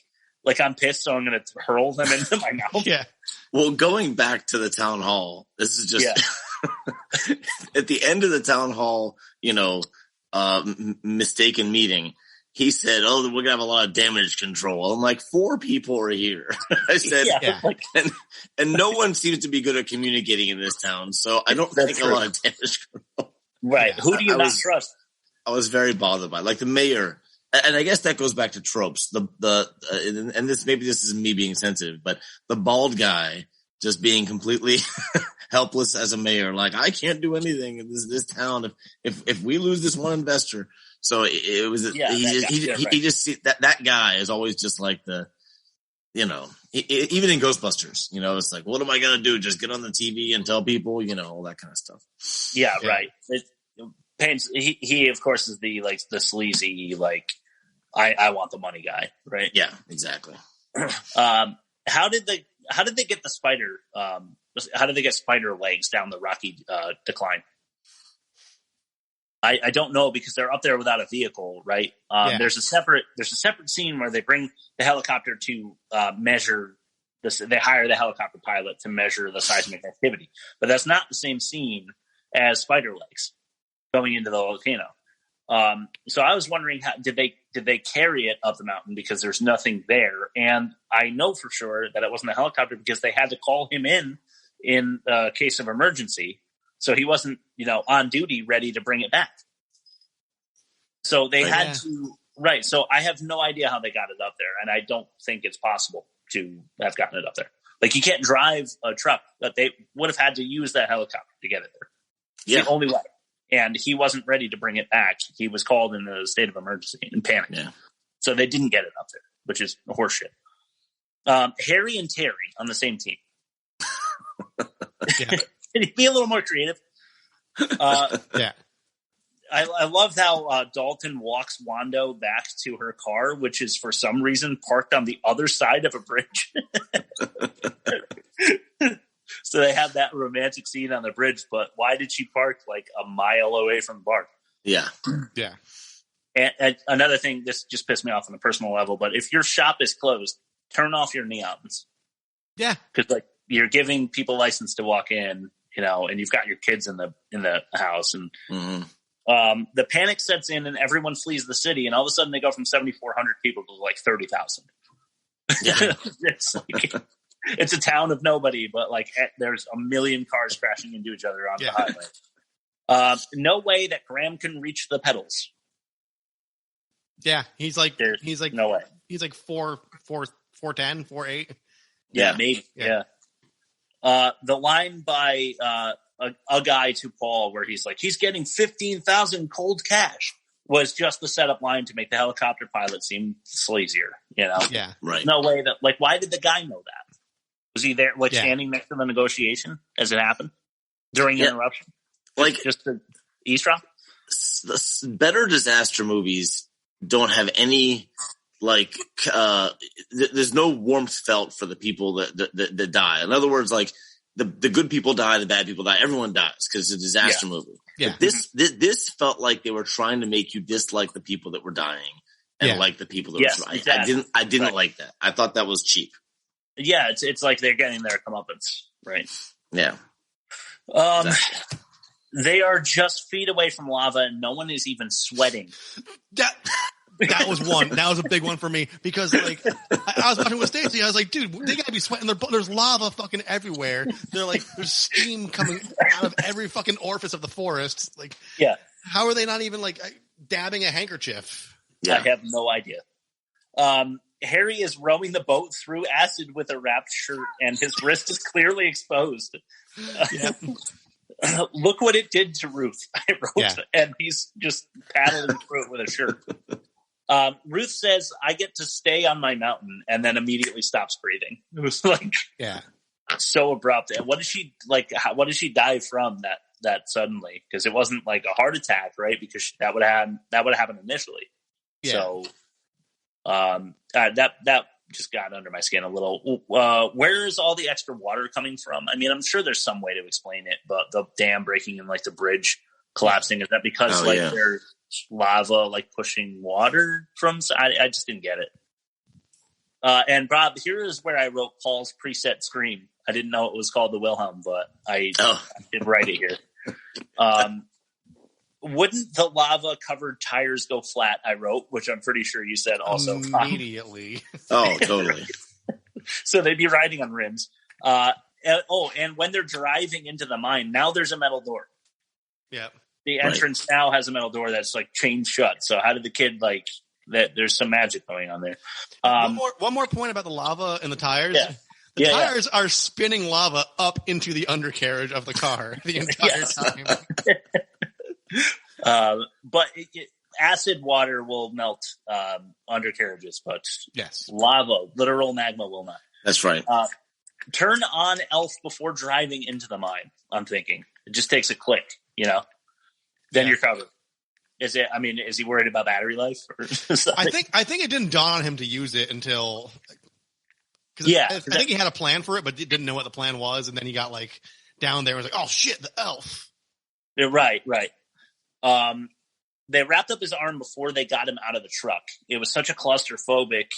I'm pissed, so I'm going to hurl them into my mouth. Yeah. Well, going back to the town hall, this is just at the end of the town hall, mistaken meeting. He said, "Oh, we're gonna have a lot of damage control." I'm like, 4 people are here. I said, and no one seems to be good at communicating in this town, so I don't think a lot of damage control. Right? Who do you not trust? I was very bothered by it. Like the mayor, and I guess that goes back to tropes. And this is me being sensitive, but the bald guy just being completely helpless as a mayor, like I can't do anything in this town if we lose this one investor. So it was he just that guy is always just like the, even in Ghostbusters, it's like, what am I gonna do? Just get on the TV and tell people, all that kind of stuff. Yeah. Right. He of course is the sleazy, I want the money guy, right? Yeah, exactly. How did they get the spider? How did they get spider legs down the rocky decline? I don't know because they're up there without a vehicle, right? There's a separate scene where they bring the helicopter to measure this. They hire the helicopter pilot to measure the seismic activity, but that's not the same scene as spider legs going into the volcano. So I was wondering, did they carry it up the mountain because there's nothing there? And I know for sure that it wasn't a helicopter because they had to call him in a case of emergency. So he wasn't, on duty, ready to bring it back. So they had to, right. So I have no idea how they got it up there. And I don't think it's possible to have gotten it up there. Like you can't drive a truck, but they would have had to use that helicopter to get it there. It's the only way. And he wasn't ready to bring it back. He was called in a state of emergency and panic. Yeah. So they didn't get it up there, which is horseshit. Harry and Terry on the same team. Can he be a little more creative? Yeah. I love how Dalton walks Wando back to her car, which is for some reason parked on the other side of a bridge. So they have that romantic scene on the bridge, but why did she park like a mile away from the bar? Yeah. Yeah. And another thing, this just pissed me off on a personal level, but if your shop is closed, turn off your neons. Yeah. Because you're giving people license to walk in, and you've got your kids in the house, and the panic sets in, and everyone flees the city, and all of a sudden they go from 7,400 people to like 30,000. Yeah, it's a town of nobody, but there's a million cars crashing into each other on the highway. No way that Graham can reach the pedals. Yeah, he's like no way. He's like 4'10", 4'8". Yeah, maybe. Yeah. The line by a guy to Paul where he's like, he's getting 15,000 cold cash was just the setup line to make the helicopter pilot seem sleazier, Yeah. Right. No way that, why did the guy know that? Was he there, standing next to the negotiation as it happened during the interruption? Just to eavesdrop? Better disaster movies don't have any, there's no warmth felt for the people that die. In other words, the good people die, the bad people die. Everyone dies because it's a disaster movie. Yeah. But this felt like they were trying to make you dislike the people that were dying and like the people that were surviving. Exactly. I didn't like that. I thought that was cheap. Yeah, it's like they're getting their comeuppance, right? Yeah. Exactly. They are just feet away from lava, and no one is even sweating. That was one. That was a big one for me because I was watching with Stacey. I was like, dude, they gotta be sweating. There's lava fucking everywhere. There's steam coming out of every fucking orifice of the forest. How are they not even dabbing a handkerchief? Yeah. I have no idea. Harry is rowing the boat through acid with a wrapped shirt, and his wrist is clearly exposed. Look what it did to Ruth. I wrote, and he's just paddling through it with a shirt. Ruth says, I get to stay on my mountain, and then immediately stops breathing. It was so abrupt. And what did she what did she die from that suddenly? Because it wasn't like a heart attack, right? Because that would have happened initially. Yeah. So that just got under my skin a little. Where is all the extra water coming from? I mean, I'm sure there's some way to explain it, but the dam breaking and like the bridge collapsing, is that because there's lava like pushing water from? I just didn't get it. And Bob, here is where I wrote Paul's preset scream. I didn't know it was called the Wilhelm, but I did write it here. Wouldn't the lava covered tires go flat? I wrote, which I'm pretty sure you said also immediately. Oh, totally. So they'd be riding on rims. And when they're driving into the mine, now there's a metal door. Yeah. The entrance now has a metal door that's like chained shut. So how did the kid like that? There's some magic going on there. One more point about the lava and the tires. Yeah. The tires are spinning lava up into the undercarriage of the car the entire time. But acid water will melt undercarriages, but yes, lava, literal magma, will not. That's right. Turn on Elf before driving into the mine. I'm thinking it just takes a click, then you're covered. Is it? I mean, is he worried about battery life? Or I think it didn't dawn on him to use it until. I think he had a plan for it, but didn't know what the plan was, and then he got like down there and was like, "Oh shit, the elf!" Yeah, right. They wrapped up his arm before they got him out of the truck. It was such a claustrophobic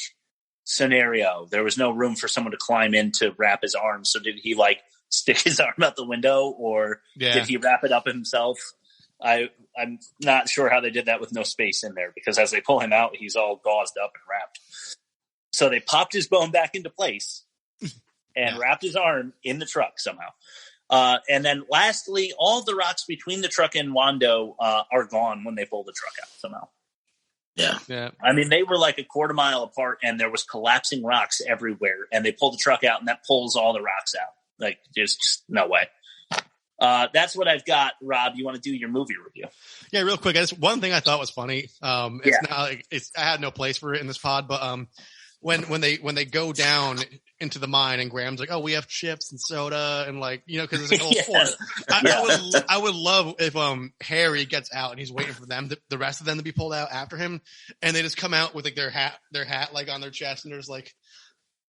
scenario. There was no room for someone to climb in to wrap his arm. So did he like stick his arm out the window, or did he wrap it up himself? I'm not sure how they did that with no space in there, because as they pull him out, he's all gauzed up and wrapped. So they popped his bone back into place and wrapped his arm in the truck somehow. And then lastly, all the rocks between the truck and Wando are gone when they pull the truck out somehow. Yeah. I mean, they were like a quarter mile apart and there was collapsing rocks everywhere, and they pulled the truck out and that pulls all the rocks out. Like, there's just no way. That's what I've got. Rob, you want to do your movie review? Yeah, real quick. One thing I thought was funny. It's not like I had no place for it in this pod, but when they go down into the mine and Graham's like, "Oh, we have chips and soda," and like, because it's like a whole fort. I would love if Harry gets out and he's waiting for them, the rest of them to be pulled out after him, and they just come out with like their hat like on their chest, and there's like,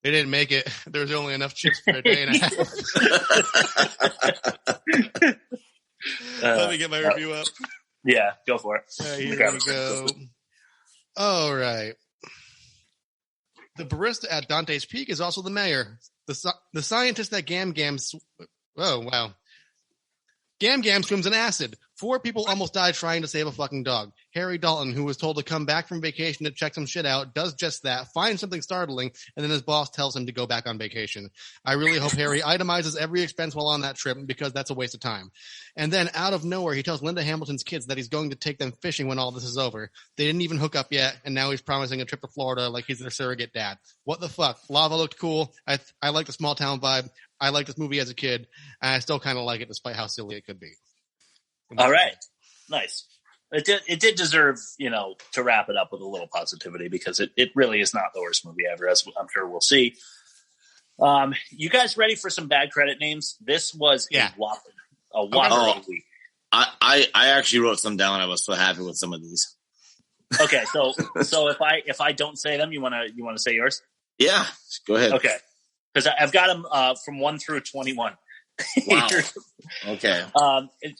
they didn't make it. There's only enough chips for a day and a half. Let me get my review up. Yeah, go for it. Here we go. All right. The barista at Dante's Peak is also the mayor. The scientist at GamGam. Oh, wow. GamGam swims in acid. 4 people almost died trying to save a fucking dog. Harry Dalton, who was told to come back from vacation to check some shit out, does just that, finds something startling, and then his boss tells him to go back on vacation. I really hope Harry itemizes every expense while on that trip, because that's a waste of time. And then, out of nowhere, he tells Linda Hamilton's kids that he's going to take them fishing when all this is over. They didn't even hook up yet, and now he's promising a trip to Florida like he's their surrogate dad. What the fuck? Lava looked cool. I like the small town vibe. I liked this movie as a kid, and I still kind of like it despite how silly it could be. All right. Nice. It did deserve, to wrap it up with a little positivity, because it really is not the worst movie ever, as I'm sure we'll see. You guys ready for some bad credit names? This was a whopper of a week. I actually wrote some down. I was so happy with some of these. Okay, so if I don't say them, you want to say yours? Yeah, go ahead. Okay, because I've got them from 1 through 21. Wow. Okay.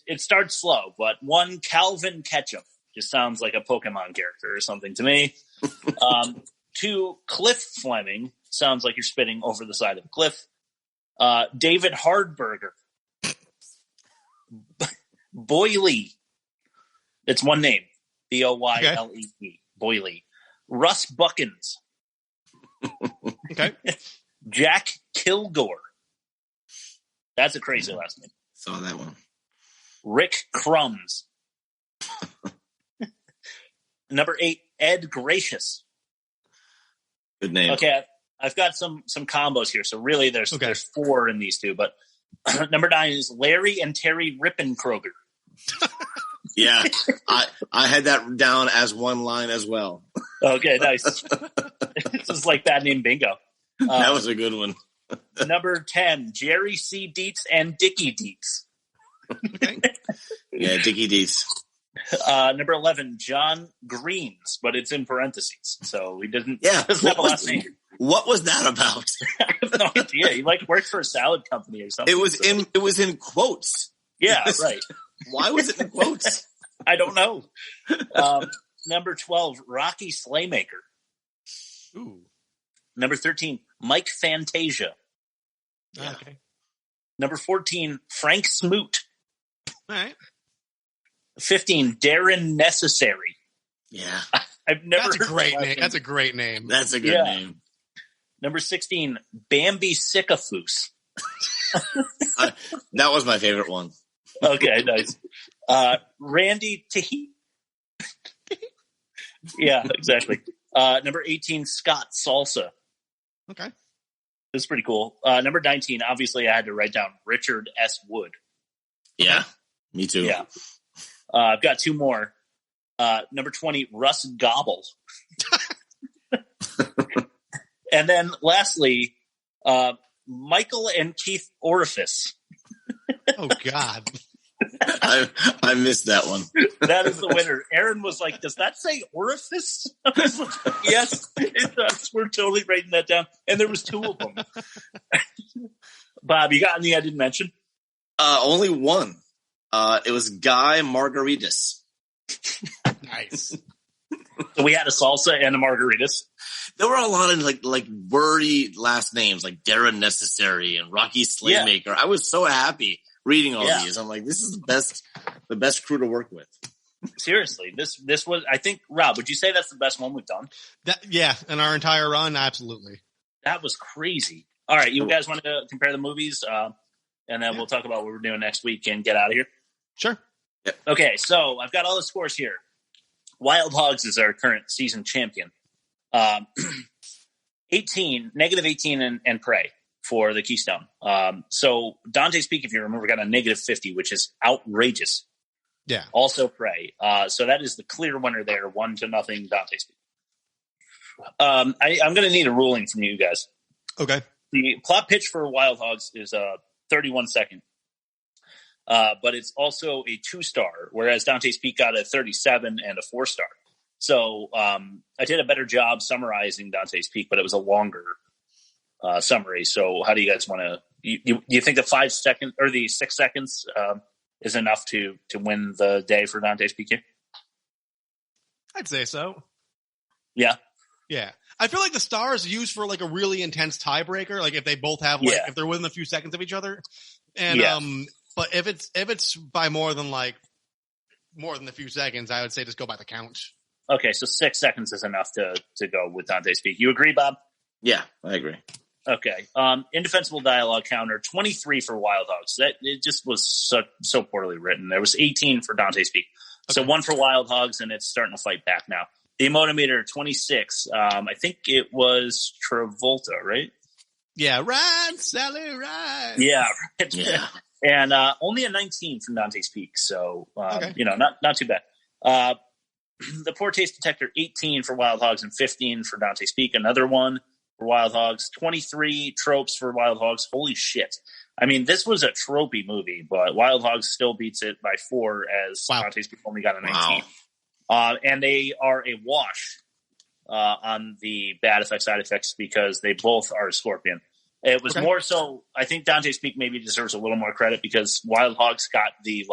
It starts slow, but 1, Calvin Ketchup, just sounds like a Pokemon character or something to me. 2, Cliff Fleming, sounds like you're spitting over the side of the cliff. David Hardburger. Boyley. It's one name. Boyle. Boyley. Russ Buckins. Okay. Jack Kilgore. That's a crazy last name. Saw that one. Rick Crumbs. Number 8, Ed Gracious. Good name. Okay, I've got some combos here. So really, there's 4 in these two. But number 9 is Larry and Terry Rippenkroger. Yeah, I had that down as one line as well. Okay, nice. This is like bad name bingo. That was a good one. Number 10, Jerry C. Dietz and Dickie Dietz. Okay. Yeah, Dickie Dietz. Number 11, John Greens, but it's in parentheses, so he doesn't. Yeah, doesn't have a last name. What was that about? I have no idea. He worked for a salad company or something. It was in quotes. Yeah, right. Why was it in quotes? I don't know. Number 12, Rocky Slaymaker. Ooh. Number 13, Mike Fantasia. Yeah. Okay. Number 14, Frank Smoot. All right. 15, Darren Necessary. Yeah. I've never That's a great name. That's a great name. That's a good name. Number 16, Bambi Sycophus. That was my favorite one. Okay, nice. Randy Tahiti. Yeah, exactly. Number 18, Scott Salsa. Okay. That's pretty cool. Number 19, obviously I had to write down Richard S. Wood. Yeah, me too. Yeah. I've got two more. Number 20, Russ Gobble. And then lastly, Michael and Keith Orifice. Oh, God. I missed that one. That is the winner. Aaron was like, does that say orifice? I was like, yes, it does. We're totally writing that down. And there was two of them. Bob, you got any I didn't mention? Only one. It was Guy Margaritas. Nice. So we had a salsa and a margaritas. There were a lot of like wordy last names, like Darren Necessary and Rocky Slaymaker. I was so happy reading all these. I'm like, this is the best crew to work with. Seriously, this was, I think, Rob, would you say that's the best one we've done? Yeah, in our entire run, absolutely. That was crazy. All right, you guys want to compare the movies, and then we'll talk about what we're doing next week and get out of here? Sure. Yep. Okay, so I've got all the scores here. Wild Hogs is our current season champion. 18 and Prey for the Keystone. So Dante's Peak, if you remember, got a -50, which is outrageous. Yeah. Also Prey. So that is the clear winner there, 1-0 Dante's Peak. I'm going to need a ruling from you guys. Okay. The plot pitch for Wild Hogs is 31 second. But it's also a 2-star, whereas Dante's Peak got a 37 and a 4-star. So I did a better job summarizing Dante's Peak, but it was a longer summary. So how do you guys want to? You think the 5 second or the 6 seconds is enough to win the day for Dante's Peak here? I'd say so. Yeah. Yeah. I feel like the star is used for like a really intense tiebreaker. Like if they both have if they're within a few seconds of each other. And but if it's by more than a few seconds, I would say just go by the count. Okay, so 6 seconds is enough to go with Dante's Peak. You agree, Bob? Yeah, I agree. Okay. Indefensible dialogue counter, 23 for Wild Hogs. That it just was so poorly written. There was 18 for Dante's Peak. Okay. So 1 for Wild Hogs, and it's starting to fight back now. The emotometer, 26. I think it was Travolta, right? Yeah, ride, Sally, ride. Yeah, right. Yeah. And only a 19 from Dante's Peak. So, not too bad. The Poor Taste Detector, 18 for Wild Hogs and 15 for Dante's Peak. Another one for Wild Hogs, 23 tropes for Wild Hogs. Holy shit. I mean, this was a tropey movie, but Wild Hogs still beats it by 4 as Dante's Peak only got a 19. Wow. And they are a wash on the bad effects, side effects, because they both are a Scorpion. It was more so, I think Dante's Peak maybe deserves a little more credit because Wild Hogs got the,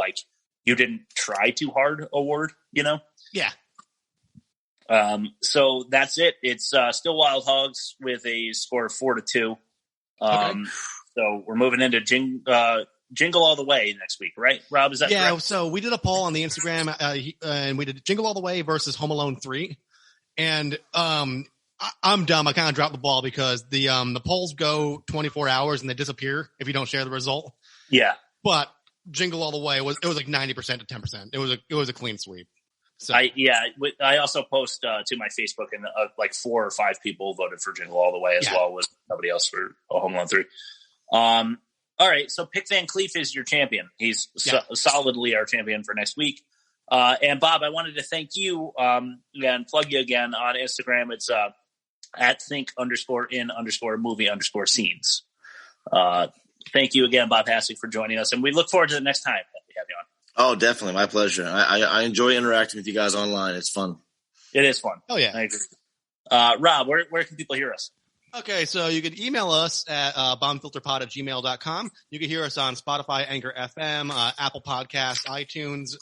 you didn't try too hard award, Yeah. So that's it. It's still Wild Hogs with a score of 4-2. So we're moving into Jingle All the Way next week, right? Rob, is that correct? So we did a poll on the Instagram, and we did Jingle All the Way versus Home Alone 3. And I'm dumb. I kind of dropped the ball because the polls go 24 hours and they disappear if you don't share the result. Yeah. But Jingle All the Way was like 90% to 10%. It was a clean sweep. So I also post to my Facebook, and 4 or 5 people voted for Jingle All the Way as well, with nobody else for Home Alone 3. All right, so Pick Van Cleef is your champion. He's solidly our champion for next week. And Bob, I wanted to thank you and plug you again on Instagram. It's at think_in_movie_scenes. Thank you again, Bob Hasak, for joining us, and we look forward to the next time that we have you on. Oh, definitely. My pleasure. I enjoy interacting with you guys online. It's fun. It is fun. Oh, yeah. I agree. Rob, where can people hear us? Okay, so you can email us at bombfilterpod@gmail.com. You can hear us on Spotify, Anchor FM, Apple Podcasts, iTunes.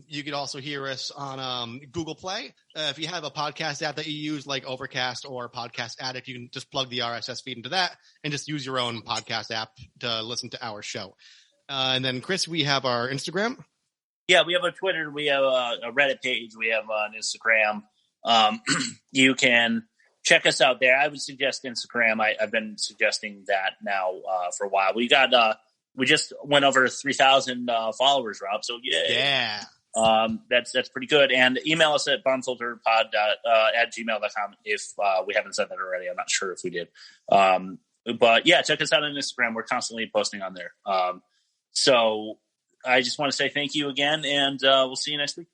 You could also hear us on Google Play. If you have a podcast app that you use like Overcast or Podcast Addict, you can just plug the RSS feed into that and just use your own podcast app to listen to our show. And then, Chris, we have our Instagram. Yeah, we have a Twitter. We have a Reddit page. We have an Instagram. You can check us out there. I would suggest Instagram. I've been suggesting that now for a while. We just went over 3,000 followers, Rob. So yeah. That's pretty good. And email us at bombfilterpod at gmail.com if we haven't said that already. I'm not sure if we did. But yeah, check us out on Instagram. We're constantly posting on there. So I just want to say thank you again, and we'll see you next week.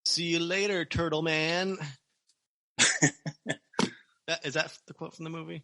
See you later, Turtle Man. Is that the quote from the movie?